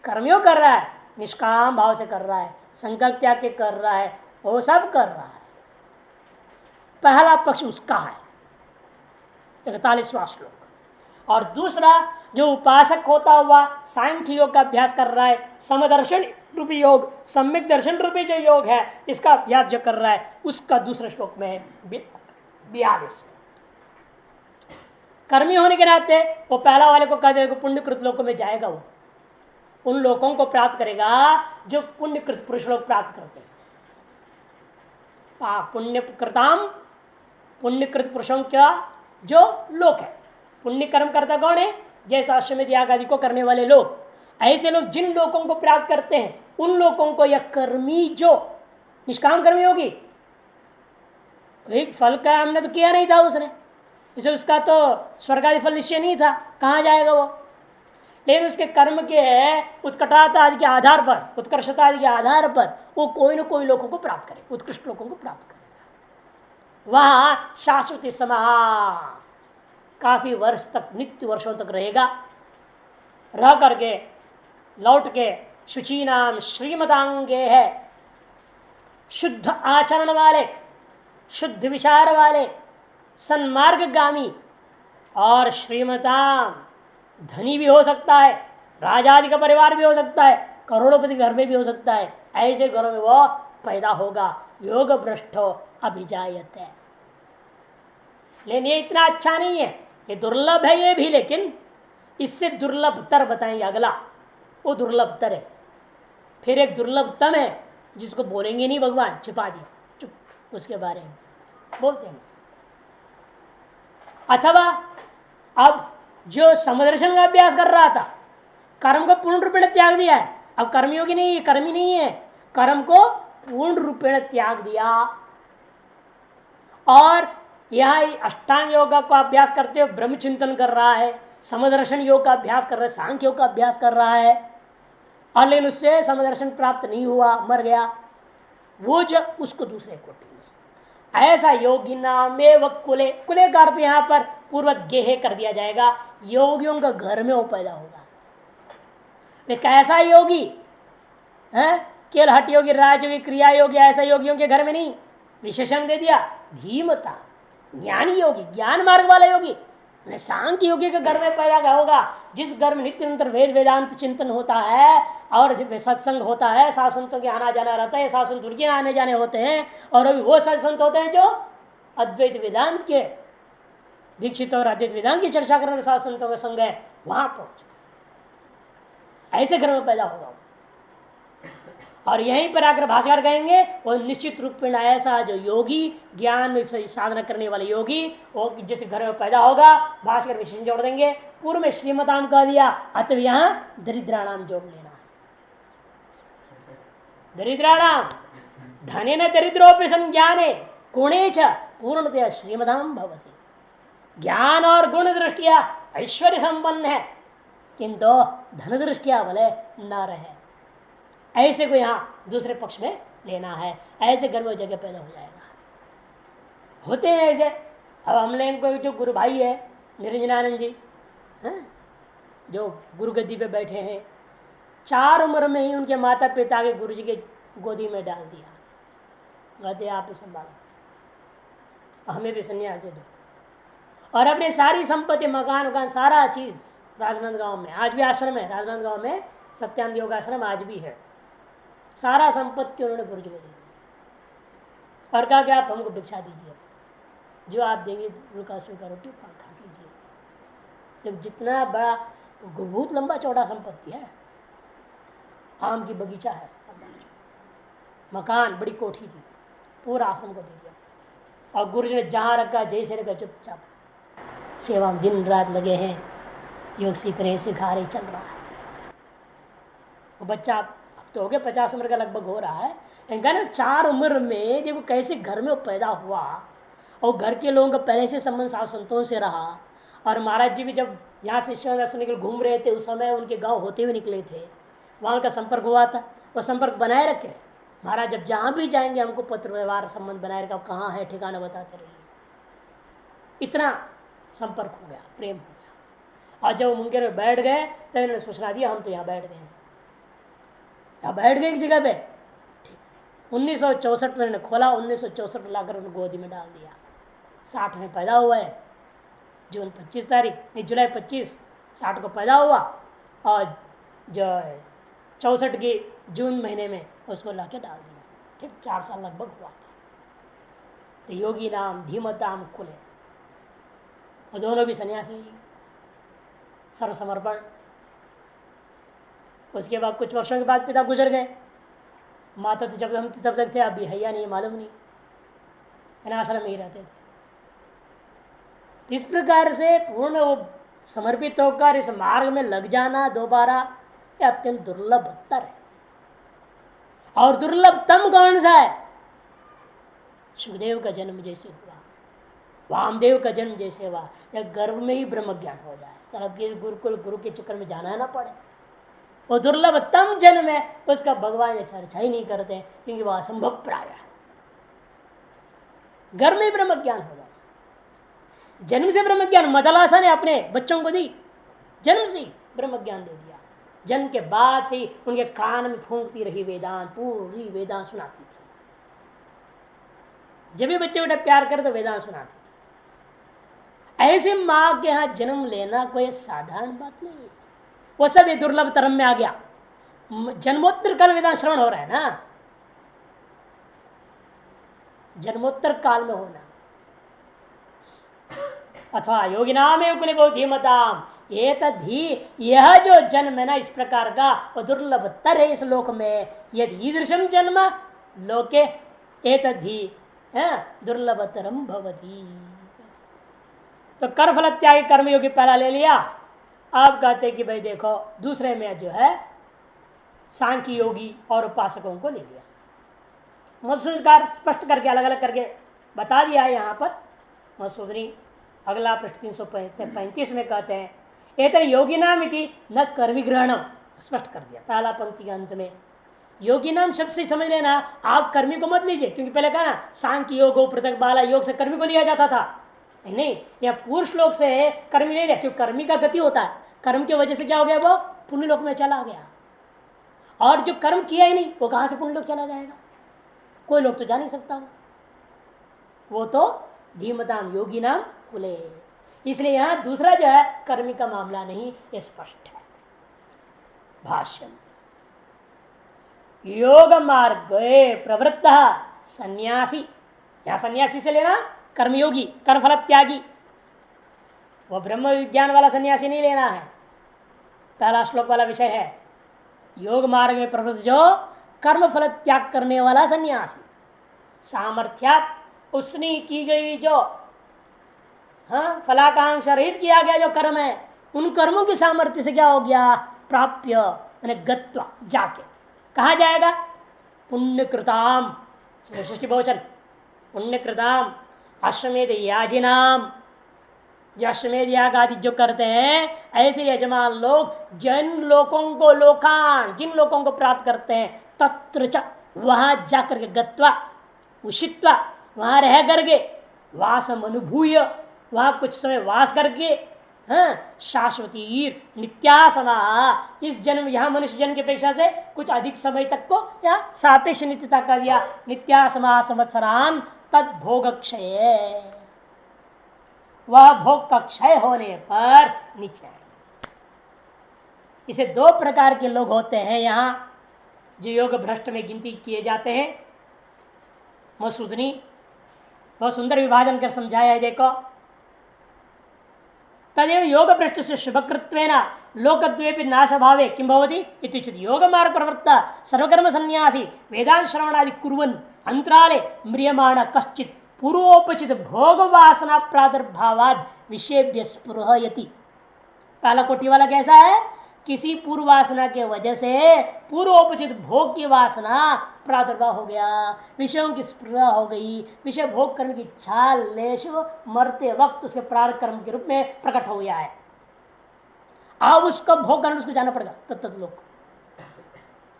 कर्मयोग कर रहा है, निष्काम भाव से कर रहा है, संकल्प त्याग के कर रहा है, वो सब कर रहा है। पहला पक्ष उसका है 41वां श्लोक। और दूसरा जो उपासक होता हुआ सांख्य योग का अभ्यास कर रहा है, समदर्शन रूपी योग, सम्यक दर्शन रूपी जो योग है, इसका अभ्यास जो कर रहा है, उसका दूसरे श्लोक में 42। कर्मी होने के नाते वो पहला वाले को कह देगा पुण्यकृत लोकों में जाएगा, वो उन लोगों को प्राप्त करेगा जो पुण्यकृत पुरुष लोग प्राप्त करते हैं। पुण्यकृताम पुण्यकृत पुरुषों का जो लोक है, पुण्य कर्म करता कौन है? जैसे अश्वमेध याग आदि को करने वाले लोग, ऐसे लोग जिन लोगों को प्राप्त करते हैं, उन लोगों को यह कर्मी जो निष्काम कर्मी होगी, कोई फल का हमने तो किया नहीं था उसने, इसे उसका तो स्वर्ग आदि फल निश्चय नहीं था, कहाँ जाएगा वो? लेकिन उसके कर्म के उत्कटता आदि के आधार पर, उत्कर्षता आदि के आधार पर वो कोई न कोई लोगों को प्राप्त करेगा, उत्कृष्ट लोगों को प्राप्त करेगा। वहां शाश्वती समा काफी वर्ष तक, नित्य वर्षों तक रहेगा, रह करके लौट के शुचि नाम श्रीमतांगे है, शुद्ध आचरण वाले, शुद्ध विचार वाले, सन्मार्गगामी और श्रीमताम, धनी भी हो सकता है, राजा आदि का परिवार भी हो सकता है, करोड़पति घर में भी हो सकता है, ऐसे घरों में वो पैदा होगा। योग भ्रष्टो अभिजायत है। लेकिन ये इतना अच्छा नहीं है, ये दुर्लभ है ये भी, लेकिन इससे दुर्लभतर बताएंगे अगला, वो दुर्लभतर है। फिर एक दुर्लभतम है जिसको बोलेंगे नहीं, भगवान छिपा दिया, चुप, उसके बारे में बोलते हैं। अथवा अब जो समदर्शन का अभ्यास कर रहा था, कर्म को पूर्ण रूपेण त्याग दिया है, अब कर्मयोगी नहीं है, कर्मी नहीं है, कर्म को पूर्ण रूपेण त्याग दिया, और यह अष्टांग योग का अभ्यास करते हुए ब्रह्म चिंतन कर रहा है, समदर्शन योग का अभ्यास कर रहा है, सांख्य योग का अभ्यास कर रहा है, और लेकिन उससे समदर्शन प्राप्त नहीं हुआ, मर गया, वो जब उसको दूसरे कोटि में, ऐसा योगी नामे व कुले, कुले का अर्थ यहां पर पूर्वत गेहे कर दिया जाएगा, योगियों का घर में वो पैदा होगा। वे कैसा योगी है? केवल हठ योगी, राजयोगी, क्रिया योगी, ऐसा योगियों के घर में नहीं, विशेषण दे दिया, धीमता ज्ञानी योगी, ज्ञान मार्ग वाला योगी, सांख्य योगी के घर में पैदा होगा, जिस घर में नित्य निरंतर वेद वेदांत चिंतन होता है और जब सत्संग होता है, साधु संतों के आना जाना रहता है, साधु संत के आने जाने होते हैं, और अभी वो साधु संत होते हैं जो अद्वैत वेदांत के दीक्षित और अद्वैत वेदांत की चर्चा करने वाले साधु संतों का संग है, वहां पहुंचते, ऐसे घर में पैदा होगा। और यहीं पर आकर भाष्यकार कहेंगे वो निश्चित रूप में ऐसा जो योगी ज्ञान साधना करने वाले योगी वो जैसे घर में पैदा होगा, भाष्यकार विशेषण जोड़ देंगे। पूर्व में श्रीमताम कह दिया, अतः यहाँ दरिद्राणाम जोड़ लेना है। दरिद्राणाम धने न दरिद्रोपि संज्ञाने गुणे च पूर्णतया श्रीमदाम भवति। ज्ञान और गुण दृष्टिया ऐश्वर्य संपन्न है, किंतु धन दृष्टिया भले न रहे, ऐसे को यहाँ दूसरे पक्ष में लेना है। ऐसे घर में जगह पैदा हो जाएगा। होते हैं ऐसे। अब हम लोग जो गुरु भाई है निरंजनानंद जी हैं, जो गुरु गद्दी पे बैठे हैं, 4 उम्र में ही उनके माता पिता के गुरु जी के गोदी में डाल दिया, कहते आप ही संभालो, हमें भी संन्यास दे दो। और अपनी सारी संपत्ति मकान वकान सारा चीज राजनांदगांव में, आज भी आश्रम है राजनांदगांव में, सत्यानंद योग आश्रम आज भी है, सारा संपत्ति उन्होंने गुरु जी को दी और कहा कि आप हमको भिक्षा दीजिए, जो आप देंगे रुका सूखा रोटी खा कीजिए। जब जितना बड़ा बहुत लंबा चौड़ा संपत्ति है, आम की बगीचा है, मकान, बड़ी कोठी थी, पूरा आश्रम को दे दिया। और गुरु जी ने जहाँ रखा जैसे रखा चुपचाप सेवा में दिन रात लगे हैं, योग सीख रहे सिखा रहे, चल रहा है। वो बच्चा अब तो हो गया 50 उम्र का लगभग हो रहा है, इनका ना 4 उम्र में देखो कैसे घर में वो पैदा हुआ, और घर के लोगों का पहले से संबंध साधु संतों से रहा। और महाराज जी भी जब यहाँ से दर्शन के लिए घूम रहे थे, उस समय उनके गांव होते हुए निकले थे, वहाँ का संपर्क हुआ था, वो संपर्क बनाए रखे। महाराज जब जहाँ भी जाएंगे हमको पत्र व्यवहार संबंध बनाए रखा, कहाँ है ठिकाना बताते रहिए। इतना संपर्क हो गया, प्रेम हो गया। और जब मुंगेर में बैठ गए तो इन्होंने सूचना दिया, हम तो यहाँ बैठ गए हैं, यहाँ बैठ गए एक जगह पे। ठीक 1964 में इन्होंने खोला, 1964 में लाकर उन्होंने गोदी में डाल दिया। 60 में पैदा हुआ है, जून 25 तारीख नहीं जुलाई 25 60 को पैदा हुआ, और जो 64 की जून महीने में उसको लाके डाल दिया। ठीक 4 साल लगभग हुआ था। तो योगी नाम धीमताम खुले, और दोनों भी सन्यासी, सर्वसमर्पण। उसके बाद कुछ वर्षों के बाद पिता गुजर गए, माता तो जब हम तब तक थे, अभी हैया नहीं, मालूम नहीं, आश्रम में ही रहते थे। इस प्रकार से पूर्ण वो समर्पित होकर इस मार्ग में लग जाना दोबारा, यह अत्यंत दुर्लभतर है। और दुर्लभतम कौन सा है? सुखदेव का जन्म जैसे हुआ, वामदेव का जन्म जैसे हुआ, या गर्भ में ही ब्रह्म ज्ञान हो जाए, सरब गुरुकुल गुरु के चक्कर में जाना ना पड़े। वो दुर्लभतम जन्म है, उसका भगवान ये चर्चा ही नहीं करते, क्योंकि वह असंभव प्राय है। गर्भ में ही ब्रह्म ज्ञान हो जाए, जन्म से ब्रह्म ज्ञान। मदलासा ने अपने बच्चों को दी, जन्म से ब्रह्म ज्ञान दे दिया। जन्म के बाद से उनके कान में फूंकती रही वेदांत, पूरी वेदांत सुनाती थी। जब भी बच्चे बेटा प्यार करे तो वेदांत सुनाती थी। ऐसे माँ के यहाँ जन्म लेना कोई साधारण बात नहीं है। वो सब ये दुर्लभ तरम में आ गया। जन्मोत्तर काल वेदांत श्रवण हो रहा है ना, जन्मोत्तर काल में होना। अथवा योगी नाम कुल धीमताम ये तद्धि, यह जो जन्म है ना इस प्रकार का, वो दुर्लभतर है इस लोक में। यदि ईदृशम जन्म लोके एतद्धि दुर्लभतरम भवति। तो कर्मफल त्यागी कर्मयोगी पहला ले लिया। आप कहते कि भाई देखो दूसरे में जो है सांख्य योगी और उपासकों को ले लिया। मधुसूदन स्पष्ट करके अलग अलग करके बता दिया है यहाँ पर। मधुसूदनी अगला पृष्ठ 335 में कहते हैं एतर योगी नाम इति न कर्मी ग्रहणम, स्पष्ट कर दिया पहला पंक्ति के अंत में। योगी नाम शब्द से समझ लेना, आप कर्मी को मत लीजिए, क्योंकि पहले कहा ना सांख्य योग हो पृथक बाला योग से कर्मी को लिया जाता था। नहीं, यह पुरुष लोक से कर्मी ले लिया, क्योंकि कर्मी का गति होता है, कर्म की वजह से क्या हो गया, वो पुण्य लोक में चला गया। और जो कर्म किया ही नहीं वो कहां से पुण्य लोक चला जाएगा? कोई लोग तो जा नहीं सकता, वो तो धीमताम योगी नाम कुले। इसलिए यहां दूसरा जो है कर्मी का मामला नहीं, ये स्पष्ट है। भाष्य योग मार्ग प्रवृत्त सन्यासी, यहां सन्यासी से लेना कर्मयोगी कर्मफल त्यागी, वह ब्रह्म विज्ञान वाला सन्यासी नहीं लेना है। पहला श्लोक वाला विषय है योग मार्ग में प्रवृत्त जो कर्म फल त्याग करने वाला सन्यासी। सामर्थ्यात उसने की गई जो फलाकांक्षा रहित किया गया जो कर्म है, उन कर्मों की सामर्थ्य से क्या हो गया, प्राप्य यानी गत्वा जाके कहा जाएगा, पुण्यकृताम षष्ठी बहुवचन पुण्यकृताम अश्वमेध याजिनाम, जो अश्वमेध याग आदि जो करते हैं ऐसे यजमान लोग जिन लोगों को लोकान जिन लोगों को प्राप्त करते हैं, तत्र च वहां जाकर के गत्वा उषित्वा वहां रह करके वासम अनुभूय वहां कुछ समय वास करके शाश्वती नित्यासना इस जन्म यहां मनुष्य जन्म की अपेक्षा से कुछ अधिक समय तक को या सापेक्ष नित्यता का दिया नित्यासमा संवत्सरान तद भोग क्षय, वह भोग का क्षय होने पर नीचे। इसे दो प्रकार के लोग होते हैं यहां जो योग भ्रष्ट में गिनती किए जाते हैं। मसूदनी बहुत सुंदर विभाजन कर समझाया है, देखो तदेव योग भ्रष्ट से शुभकृत्वेन लोकद्वेपि नाश भावे किं भवति इत्युच्यते। योग मार्ग प्रवृत्ता सर्वकर्म सन्यासी वेदांत श्रवणादि कुर्वन् अंतराले म्रियमाण कश्चित् पूर्वोपचित भोग वासना प्रादुर्भावाद विषेभ्य स्पृहयति। पहला कोटि वाला कैसा है, किसी पूर्व वासना के वजह से पूर्वोपचित भोग की वासना प्रादुर्भाव हो गया, विषयों की स्पृहा हो गई, विषय भोग करने की इच्छा लेश मरते वक्त उसके प्रारब्ध कर्म के रूप में प्रकट हो गया है। अब उसको भोग करने उसको जाना पड़ेगा तत्त लोक,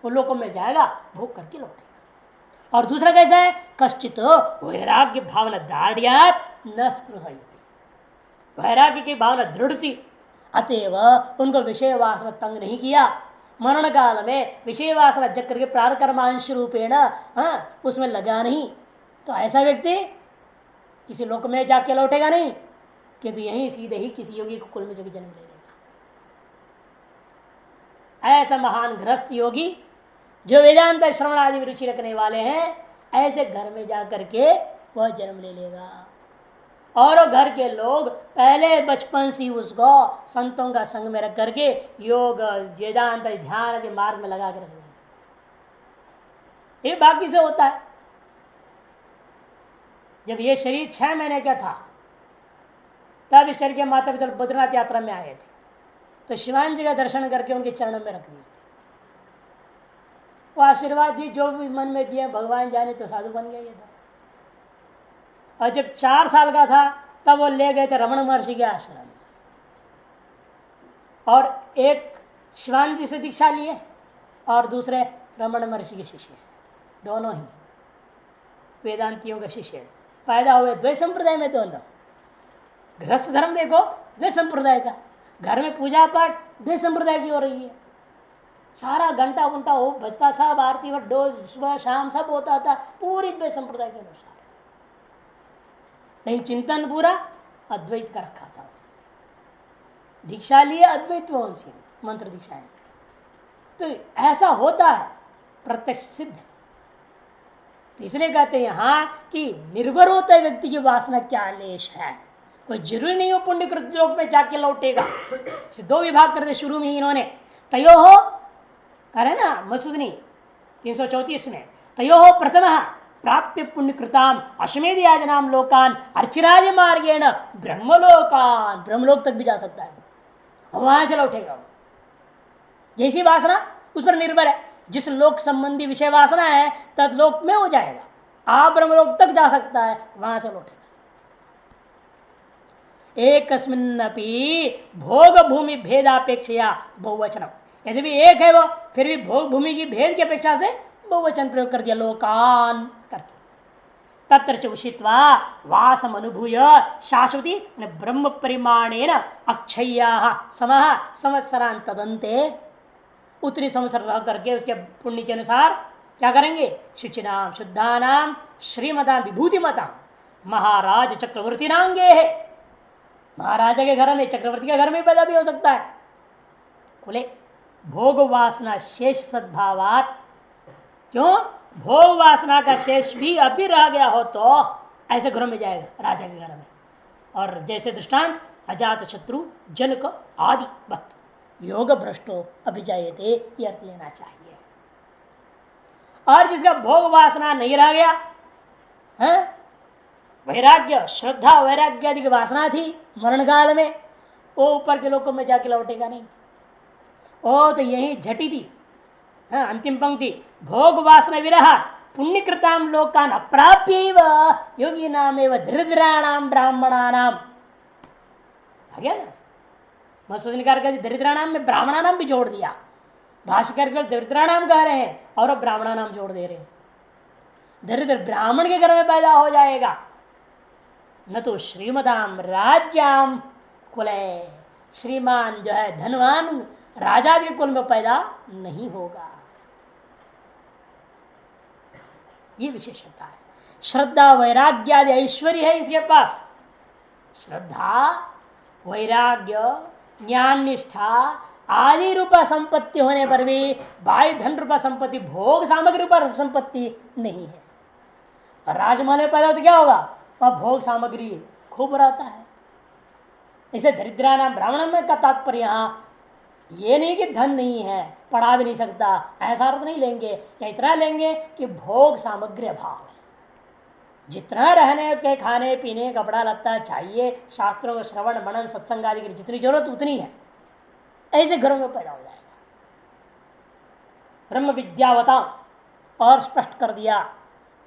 वो लोकों में जाएगा भोग करके लौटेगा। और दूसरा कैसा है, कश्चित वैराग्य भावना दाढ़ियात न स्पृहयति, वैराग्य की भावना दृढ़ थी अतएव उनको विषय वासना तंग नहीं किया, मरण काल में विषय वासना जग करके प्रारब्ध कर्मांश रूपेण उसमें लगा नहीं, तो ऐसा व्यक्ति किसी लोक में जाके लौटेगा नहीं, किंतु यहीं सीधे ही किसी योगी को कुल में जन्म ले लेगा। ऐसा महान गृहस्थ योगी जो वेदांत श्रवण आदि में रुचि रखने वाले हैं, ऐसे घर में जाकर के वह जन्म ले लेगा। और घर के लोग पहले बचपन से उसको संतों का संग में रख करके योग वेदांत ध्यान के मार्ग में लगा के रख देंगे। ये बाकी से होता है। जब ये शरीर 6 महीने का था तब इस शरीर के माता पिता बद्रीनाथ यात्रा में आए थे, तो शिवान जी का दर्शन करके उनके चरणों में रख दिए थे। वो आशीर्वाद दी जो भी मन में दिया, भगवान जाने तो साधु बन गया ये था। और जब 4 साल का था तब वो ले गए थे रमण महर्षि के आश्रम में, और एक शिवान जी से दीक्षा लिए और दूसरे रमण महर्षि के शिष्य, दोनों ही वेदांतियों के शिष्य पैदा हुए द्वैत संप्रदाय में। दोनों गृहस्थ धर्म देखो द्वैत संप्रदाय का, घर में पूजा पाठ द्वैत संप्रदाय की हो रही है, सारा घंटा घंटा हो बजता, सब आरती व डोज सुबह शाम सब होता था पूरी द्वैत संप्रदाय के अनुसार, लेकिन चिंतन पूरा अद्वैत का रखा था। दीक्षा लिए अद्वैत वंशी मंत्र दीक्षाएं, तो ऐसा होता है, प्रत्यक्ष सिद्ध है। तो इसलिए कहते हैं यहां कि निर्भर होता है व्यक्ति की वासना क्या लेश है, कोई जरूरी नहीं हो पुण्यकृत लोक में जाके लौटेगा। दो विभाग करते शुरू में ही इन्होंने, तयो हो करे ना मसूदनी 334 में, तयो हो प्रथम प्राप्य पुण्यकृताम अश्वमेध याजनाम लोकान अर्चिराज मार्गेण ब्रह्मलोकान, ब्रह्मलोक तक भी जा सकता है, वहां से लौटेगा। जैसी वासना उस पर निर्भर है, जिस लोक संबंधी विषय वासना है तद लोक में हो जाएगा, आप ब्रह्मलोक तक जा सकता है, वहां से लौटेगा। एकस्मिन्नपि भोग भूमि भेदापेक्षया बहुवचनम, यदि भी एक है वो फिर भी भोग भूमि की भेद की अपेक्षा से बहुवचन प्रयोग कर दिया लोकान करके। तत्र च उषित्वा वासम अनुभूय शाश्वती ब्रह्म परिमाणेन अक्षय्याः समः संवत्सरान् तदन्ते, उत्तरी संवत्सर रह करके उसके पुण्य के अनुसार क्या करेंगे, शुचिनाम शुद्धानाम श्रीमताम विभूतिमताम महाराज चक्रवर्ती नांगे है, महाराजा के घर में चक्रवर्ती के घर में पैदा भी हो सकता है। खुले भोग वासना शेष सद्भावात, क्यों भोग वासना का शेष भी अभी रह गया हो तो ऐसे घरों में जाएगा राजा के घर में। और जैसे दृष्टांत अजात शत्रु जनक आदि वक्त योग भ्रष्टो अभिजायते, ये अर्थ लेना चाहिए। और जिसका भोग वासना नहीं रह गया है, वैराग्य श्रद्धा वैराग्य आदि की वासना थी मरण काल में, वो ऊपर के लोगों में जाके लौटेगा नहीं। ओ तो यही झटी थी। हाँ, अंतिम पंक्ति भोग वासना विरह पुण्यकृताम लोकान अप्राप्य योगी नाम एवं दरिद्राणाम ब्राह्मणानाम। आ गया ना, मसूदनिकार का दरिद्राणाम में ब्राह्मणानाम भी जोड़ दिया। भाष्यकर केवल दरिद्राणाम कह रहे हैं और अब ब्राह्मणानाम जोड़ दे रहे हैं। दरिद्र ब्राह्मण के घर में पैदा हो जाएगा, न तो श्रीमदाम राज्याम कुले, श्रीमान जो है धनवान राजा के कुल में पैदा नहीं होगा। ये विशेषता है। श्रद्धा वैराग्य आदि ऐश्वर्य है इसके पास। श्रद्धा वैराग्य ज्ञान निष्ठा आदि रूपा संपत्ति होने पर भी बाह्य धन रूपा संपत्ति भोग सामग्री रूपा संपत्ति नहीं है। और राजमहल में पैदा तो क्या होगा, वह भोग सामग्री खूब रहता है। इसे दरिद्राना ब्राह्मण में का तात्पर्य यहाँ ये नहीं कि धन नहीं है, पढ़ा भी नहीं सकता, ऐसा अर्थ नहीं लेंगे। या इतना लेंगे कि भोग सामग्री अभाव है। जितना रहने के खाने पीने कपड़ा लत्ता चाहिए, शास्त्रों का श्रवण मनन सत्संग आदि की जितनी जरूरत उतनी है, ऐसे घरों में पैदा हो जाएगा। ब्रह्म विद्यावता और स्पष्ट कर दिया,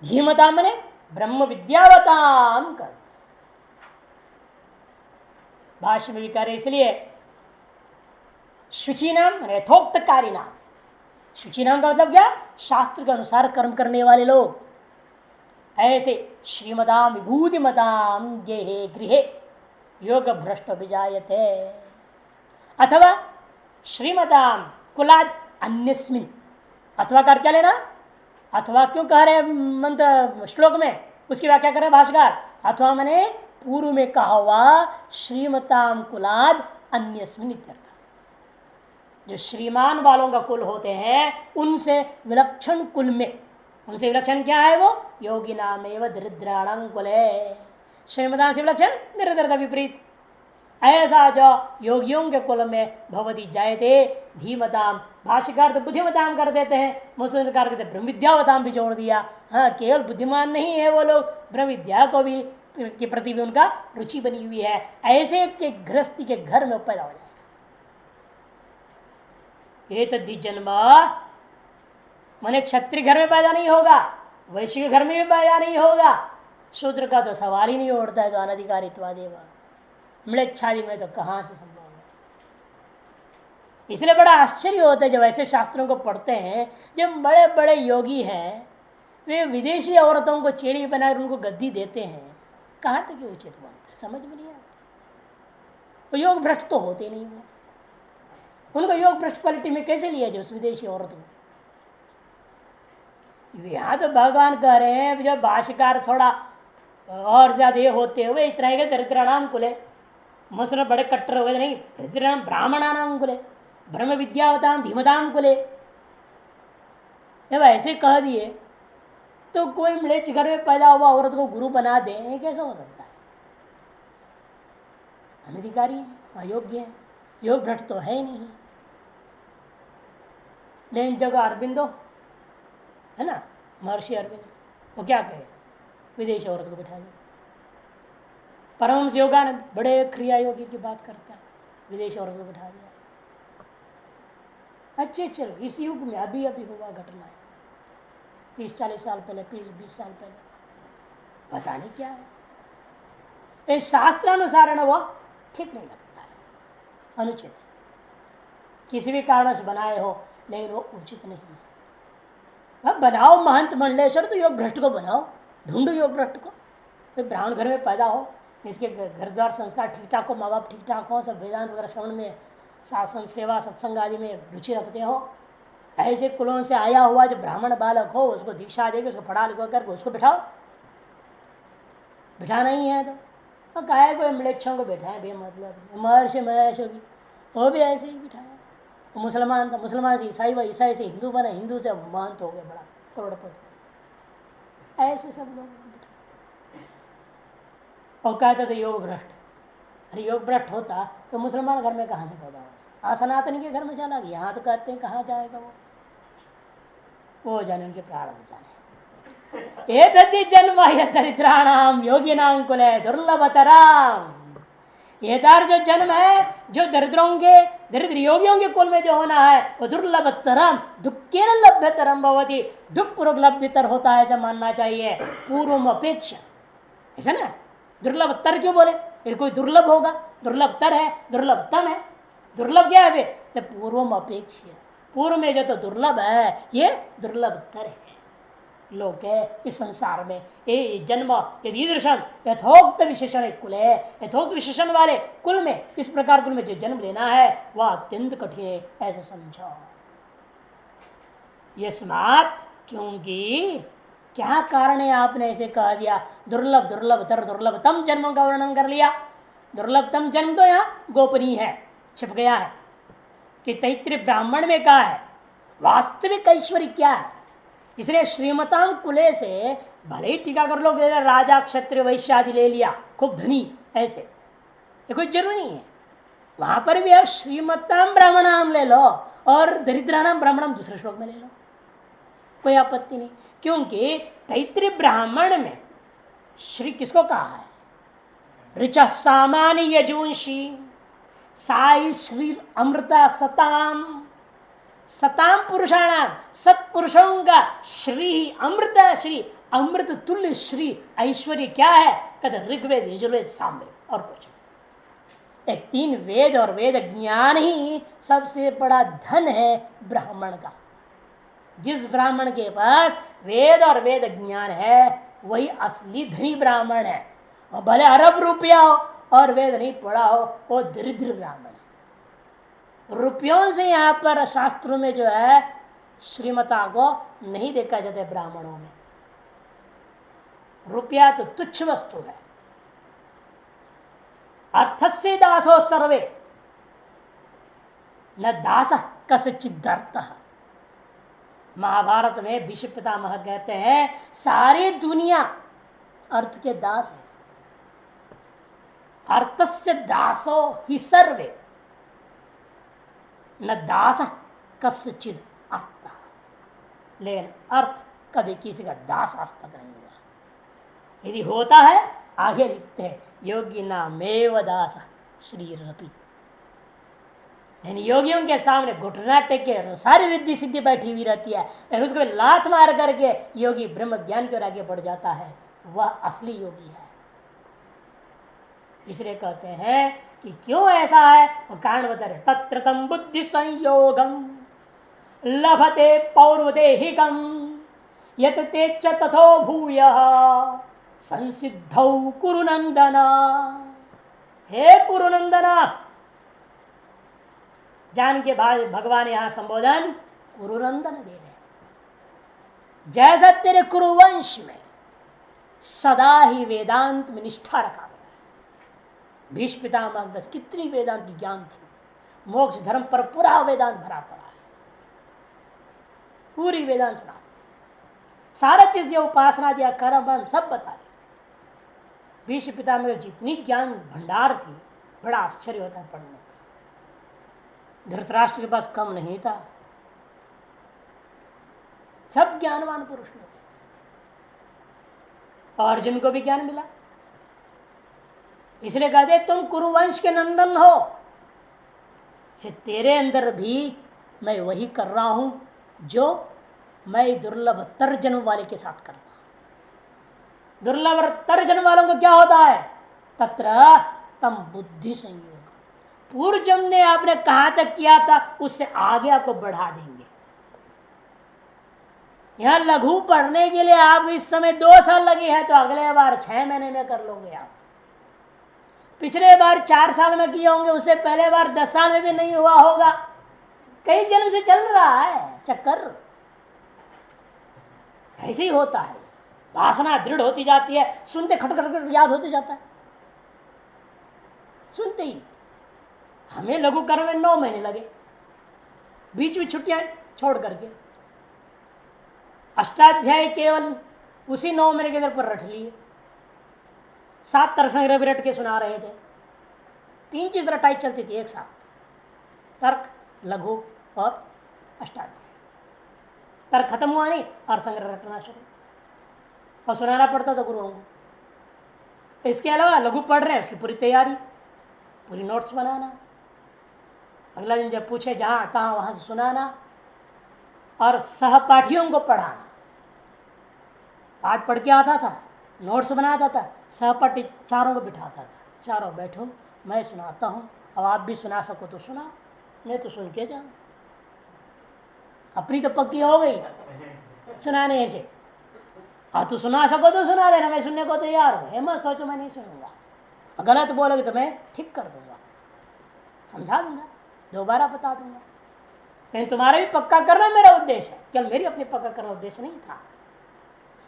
धीमता मैंने ब्रह्म विद्यावताम कर। भाष्य में भी करे इसलिए शुचि नाम यथोक्तकारी नाम। शुचि नाम का मतलब क्या, शास्त्र के अनुसार कर्म करने वाले लोग। ऐसे श्रीमदाम विभूति मताम गेहे गृहे योग भ्रष्ट विजायते, अथवा श्रीमदाम कुलाद अन्यस्मिन। अथवा कर क्या लेना, अथवा क्यों कह रहे मंत्र श्लोक में, उसकी व्याख्या करें भाष्यकार। अथवा मैंने पूर्व में कहा हुआ श्रीमताम कुलाद अन्यस्मिन इत्यर्थ। जो श्रीमान वालों का कुल होते हैं उनसे विलक्षण कुल में, उनसे विलक्षण क्या है, वो योगी नाम एवं दरिद्राणां कुले। श्रीमदान से विलक्षण दरिद्रता विपरीत। ऐसा जो योगियों के कुल में भवती जायते धीमताम, भाष्यकार तो बुद्धिमताम कर देते हैं, मुस्लिमकार कहते ब्रह्म विद्यावताम भी जोड़ दिया। हाँ, केवल बुद्धिमान नहीं है वो लोग, ब्रह्म विद्या को भी के प्रति भी उनका रुचि बनी हुई है। ऐसे के गृहस्थी के घर में पैदा हो जाएगा। ये तद्धि जन्म माने क्षत्रिय घर में पैदा नहीं होगा, वैश्य के घर में भी पैदा नहीं होगा, शूद्र का तो सवाल ही नहीं उठता है। तो अनधिकारित्वादेव मृच्छादि में तो कहां से संभव है। इसलिए बड़ा आश्चर्य होता है जब ऐसे शास्त्रों को पढ़ते हैं। जब बड़े बड़े योगी हैं वे विदेशी औरतों को चेड़ी बनाकर उनको गद्दी देते हैं, कहां तक ये उचित बनता है, समझ में नहीं आता। वो योग भ्रष्ट तो होते नहीं, वो उनको योग भ्रष्ट क्वालिटी में कैसे लिया जाए उस विदेशी औरत को। यहाँ तो भगवान कह रहे हैं जब भाष्यकार थोड़ा और ज्यादा ये होते हुए इतना ही दरिद्राणाम कुले, मसर बड़े कट्टर हो गए, नहीं दरिद्राणाम ब्राह्मणानाम कुले ब्रह्म विद्यावताम धीमताम कुले, जब ऐसे कह दिए तो कोई म्लेच्छ घर में पैदा हुआ औरत को गुरु बना दे, कैसा हो सकता है। अनधिकारी है, अयोग्य है, योग भ्रष्ट तो है ही नहीं। लेकिन जगह अरविंदो है ना, महर्षि अरविंद, वो क्या कहे, विदेशी औरत को बिठा दिया। परमहंस योगानंद बड़े क्रिया योगी की बात करता है, विदेशी औरत को बिठा दिया। अच्छे चल इस युग में अभी अभी हुआ घटना है, 30-40 साल पहले, 20 साल पहले, पता नहीं क्या है। ये शास्त्रानुसार है ना, वो ठीक नहीं लगता है, अनुचित है। किसी भी कारण से बनाए हो लेकिन वो उचित नहीं है। अब बनाओ महंत मंडलेश्वर तो योग भ्रष्ट को बनाओ, ढूंढो योग भ्रष्ट को। कोई ब्राह्मण घर में पैदा हो, इसके घर द्वार संस्कार ठीक ठाक हो, माँ बाप ठीक ठाक हो, सब वेदांत वगैरह श्रवण में शासन सेवा सत्संग आदि में रुचि रखते हो, ऐसे कुलों से आया हुआ जो ब्राह्मण बालक हो उसको दीक्षा देकर उसको पढ़ा लिखा करके उसको बिठाओ। बिठाना ही है तो काहे कोई मलेच्छों को बैठाए बेमतलब। महर्षि महेश होगी वो भी ऐसे ही बिठाया। मुसलमान था, मुसलमान से ईसाई हुआ, ईसाई से हिंदू बने, हिंदू से महंत हो गए बड़ा करोड़पति। ऐसे सब लोग और कहते थे योग भ्रष्ट। अरे योग भ्रष्ट होता तो मुसलमान घर में कहाँ से पैदा होगा, सनातनी के घर में चला गया। यहाँ तो कहते हैं कहाँ जाएगा वो। वो जाने उनके प्रारब्ध जाने। एतद्धि जन्म दरिद्राणाम योगिनां कुले दुर्लभतराम। ये जो जन्म है जो दरिद्रों के दरिद्र योगियों के कुल में जो होना है वो दुर्लभतरम दुख लभ्यतरम भवती, दुख पूर्वक लभ्यतर होता है ऐसा मानना चाहिए पूर्व अपेक्षा। ऐसा ना, दुर्लभतर क्यों बोले? ये कोई दुर्लभ होगा? दुर्लभतर है, दुर्लभतम है। दुर्लभ क्या है? तो पूर्वम अपेक्षा, पूर्व में जो तो दुर्लभ है ये दुर्लभतर है। लोग है इस संसार में ये जन्म यदि ईदृशम यथोक्त विशेषण कुल है, यथोक्त विशेषण वाले कुल में इस प्रकार कुल में जो जन्म लेना है वह अत्यंत कठिन है, ऐसे समझो। यस्मात्, क्योंकि क्या कारण है आपने ऐसे कह दिया दुर्लभ दुर्लभतर दुर्लभतम जन्मों का वर्णन कर लिया। दुर्लभतम जन्म तो यहाँ गोपनीय है, छिप गया है कि तैत्तिरीय ब्राह्मण में कहा है। वास्तविक ऐश्वर्य क्या है? इसलिए श्रीमतां कुले से भले ही टीकाकर लोग राजा क्षत्रिय वैश्य आदि ले लिया, खूब धनी, ऐसे ये कोई जरूरी नहीं है। वहां पर भी आप श्रीमतां ब्राह्मणाम ले लो और दरिद्राणाम ब्राह्मणम दूसरे श्लोक में ले लो, कोई आपत्ति नहीं। क्योंकि तैत्तिरीय ब्राह्मण में श्री किसको कहा है? ऋच सामान्य यजूंशी साई श्री अमृता सताम। सताम पुरुषाणाम, सत्पुरुषों का श्री अमृत, श्री अमृत तुल्य श्री ऐश्वर्य क्या है? कहते ऋग्वेद यजुर्वेद सामवेद और कुछ। एक 3 वेद और वेद ज्ञान ही सबसे बड़ा धन है ब्राह्मण का। जिस ब्राह्मण के पास वेद और वेद ज्ञान है वही असली धनी ब्राह्मण है। और भले अरब रुपया हो और वेद नहीं पढ़ा हो वो दरिद्र ब्राह्मण। रुपयों से यहाँ पर शास्त्रों में जो है श्रीमता को नहीं देखा जाता है। ब्राह्मणों में रुपया तो तुच्छ वस्तु है। अर्थस्य दासो सर्वे न दास कस्यचित् अर्थः। महाभारत में भीष्म पितामह कहते हैं सारी दुनिया अर्थ के दास है। अर्थस्य दासो ही सर्वे न दास कस्यचित् अर्थ। लेकिन अर्थ कभी किसी का दास आज तक नहीं हुआ। यदि होता है आगे लिखते हैं योगी नामेव दास श्रीरपि। योगियों के सामने घुटना टेके सारी रिद्धि सिद्धि बैठी हुई रहती है, लेकिन उसको लात मार करके योगी ब्रह्म ज्ञान की ओर आगे बढ़ जाता है, वह असली योगी है। इसलिए कहते हैं कि क्यों ऐसा है वो कारण बता रहे। तत्र तम बुद्धि संयोगम लभते पौर्वदेहिकम यत ते च तथो भूय संसिद्धौ कुरुनंदना। हे कुरुनंदना, जान के भाई भगवान यहां संबोधन कुरुनंदन दे रहे हैं। जैसा तेरे कुरुवंश में सदा ही वेदांत में निष्ठा रखा गया है। भीष्म पितामह बस कितनी वेदांत की ज्ञान थी, मोक्ष धर्म पर पूरा वेदांत भरा पड़ा है, पूरी वेदांत सुना, सारा चीज जो उपासना दिया कर्म सब बता रहे। भीष्म पितामह जितनी ज्ञान भंडार थी, बड़ा आश्चर्य होता है पढ़ने। धृतराष्ट्र के पास कम नहीं था, सब ज्ञानवान पुरुष लोग। अर्जुन को भी ज्ञान मिला, इसलिए कहते तुम कुरुवंश के नंदन हो, से तेरे अंदर भी मैं वही कर रहा हूं जो मैं दुर्लभ तर्जन वाले के साथ करता हूं। दुर्लभ तर्जन वालों को क्या होता है? तत्र तम बुद्धि संयोग। पूर्व जन्म ने आपने कहां तक किया था उससे आगे आपको बढ़ा देंगे। यहां लघु पढ़ने के लिए आप इस समय 2 साल लगे हैं, तो अगले बार 6 महीने में कर लोगे आप। पिछले बार 4 साल में किए होंगे, उससे पहले बार 10 साल में भी नहीं हुआ होगा। कई जन्म से चल रहा है चक्कर। ऐसे ही होता है, वासना दृढ़ होती जाती है, सुनते खटखट याद होते जाता है। सुनते ही हमें लघु कर्म में 9 महीने लगे, बीच में छुट्टियां छोड़ करके अष्टाध्याय केवल उसी 9 महीने के अंदर पर रट लिए। 7 तर्क संग्रह भी रट के सुना रहे थे। 3 चीज रटाई चलती थी एक साथ, तर्क, लघु और अष्टाध्याय। तर्क खत्म हुआ नहीं और संग्रह रटना शुरू, और सुनाना पड़ता था गुरुओं को। इसके अलावा लघु पढ़ रहे हैं उसकी पूरी तैयारी, पूरी नोट्स बनाना, अगला दिन जब पूछे जहाँ तहाँ वहाँ से सुनाना, और सहपाठियों को पढ़ाना। पाठ पढ़ के आता था, नोट्स बनाता था, सहपाठी चारों को बिठाता था, चारों बैठो मैं सुनाता हूँ, अब आप भी सुना सको तो सुना, नहीं तो सुन के जाओ। अपनी तो पक्की हो गई सुनाने से, हाँ तो सुना सको तो सुना लेना, मैं सुनने को तैयार हूँ, मत सोचो मैं नहीं सुनूंगा, गलत बोलोगे तो मैं ठीक कर दूंगा, समझा दूंगा, दोबारा बता दूंगा। लेकिन तुम्हारा भी पक्का करना मेरा उद्देश्य है, केवल मेरी अपनी पक्का करना उद्देश्य नहीं था।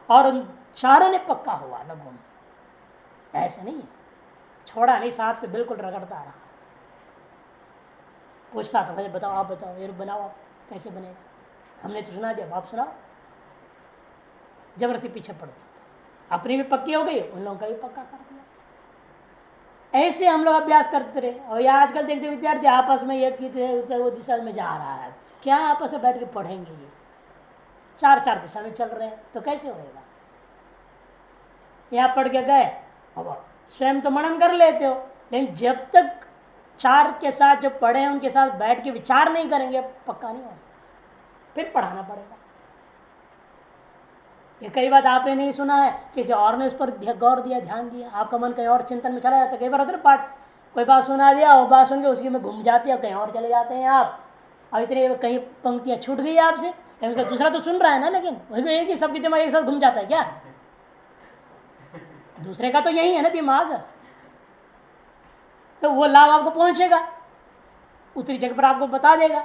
और उन चारों ने पक्का हुआ लघु में, ऐसे नहीं है, छोड़ा नहीं, साथ पे बिल्कुल रगड़ता रहा। पूछता था मुझे बताओ, आप बताओ, ये बनाओ, आप कैसे बनेगा, हमने तो सुना दिया, आप सुनाओ, जबरदस्ती पीछे पड़ दिया। अपनी भी पक्की हो गई, उन लोगों का भी पक्का कर दिया। ऐसे हम लोग अभ्यास करते रहे। और ये आजकल देखते विद्यार्थी आपस में एक ही वो दिशा में जा रहा है, क्या आपस में बैठ के पढ़ेंगे, ये चार चार दिशा में चल रहे हैं, तो कैसे होएगा। यहाँ पढ़ के गए, अब स्वयं तो मनन कर लेते हो, लेकिन जब तक चार के साथ जो पढ़े हैं उनके साथ बैठ के विचार नहीं करेंगे पक्का नहीं हो सकता, फिर पढ़ाना पड़ेगा। ये कई बात आपने नहीं सुना है, किसी और ने उस पर गौर दिया, ध्यान दिया, आपका मन कहीं और चिंतन में चला जाता है। कई बार उधर पाठ कोई बात सुना दिया, वो बात सुन के उसकी में घूम जाती है, कहीं और चले जाते हैं आप, और इतनी कहीं पंक्तियां छूट गई आपसे, उसका दूसरा तो सुन रहा है ना, लेकिन वही एक ही सबके दिमाग एक साथ घूम जाता है क्या, दूसरे का तो यही है ना दिमाग, तो वो लाभ आपको पहुंचेगा, उतरी जगह पर आपको बता देगा।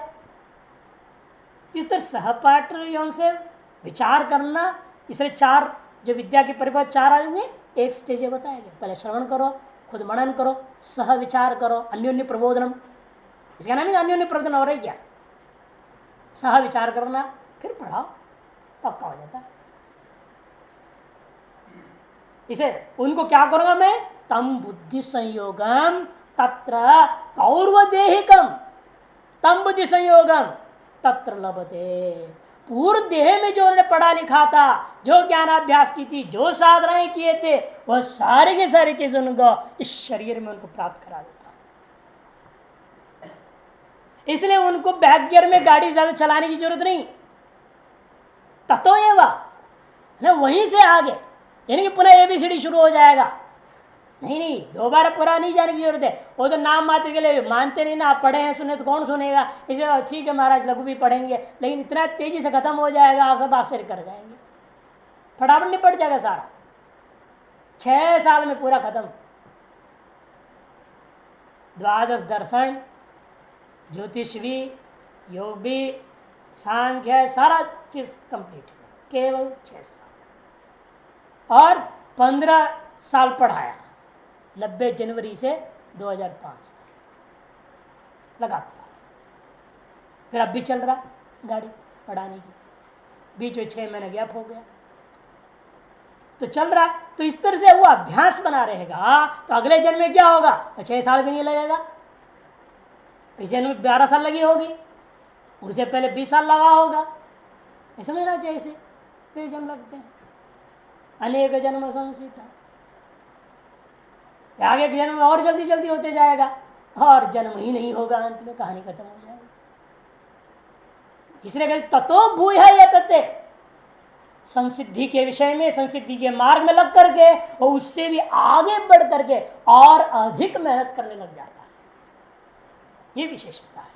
इस तरह सहपाठियों से विचार करना, इसलिए चार जो विद्या की परिभाषा चार आएंगे, एक स्टेज बताएंगे, पहले श्रवण करो, खुद मनन करो, सह विचार करो, अन्योन्य प्रबोधनम, इसका नाम ही अन्योन्य प्रबोधन हो रही क्या, सह विचार करना, फिर पढ़ाओ, पक्का हो जाता है। इसे उनको क्या करूंगा मैं, तम बुद्धि संयोगम तत्र पौर्वदेहिकम, तम बुद्धि संयोगम तत्र लभते, पूर्व देह में जो उन्होंने पढ़ा लिखा था, जो ज्ञानाभ्यास की थी, जो साधनाएं किए थे, वह सारी की सारी चीजें उनको इस शरीर में उनको प्राप्त करा देता। इसलिए उनको बैक गियर में गाड़ी ज्यादा चलाने की जरूरत नहीं, ततो एवं ना, वहीं से आगे, यानी कि पुनः एबीसीडी शुरू हो जाएगा। नहीं, दोबारा पूरा नहीं जाने की जरूरत है, वो तो नाम मात्र के लिए मानते नहीं ना, आप पढ़े हैं सुने तो कौन सुनेगा, इसे ठीक है महाराज लघु भी पढ़ेंगे, लेकिन इतना तेजी से खत्म हो जाएगा, आप सब आश्चर्य कर जाएंगे, फटाफट निपट जाएगा सारा, 6 साल में पूरा खत्म। द्वादश दर्शन, ज्योतिष भी, योग भी, सांख्य, सारा चीज कंप्लीट है, केवल 6 साल। और 15 साल पढ़ाया, 90 जनवरी से 2005 तक लगातार, फिर अब भी चल रहा गाड़ी पढ़ाने की, बीच में 6 महीने गैप हो गया, तो चल रहा। तो इस तरह से वो अभ्यास बना रहेगा, तो अगले जन्म में क्या होगा, 6 साल भी नहीं लगेगा, इस जन्म में 12 साल लगी होगी, उससे पहले 20 साल लगा होगा, समझना चाहिए। ऐसे कई जन्म लगते हैं, अनेक जन्म संसिता, आगे के जन्म में और जल्दी जल्दी होते जाएगा, और जन्म ही नहीं होगा, अंत में कहानी खत्म हो जाएगी। इसलिए कहते ततो भूय है तत्ते, संसिद्धि के विषय में, संसिद्धि के मार्ग में लग करके वो उससे भी आगे बढ़ करके और अधिक मेहनत करने लग जाता है, ये विशेषता है।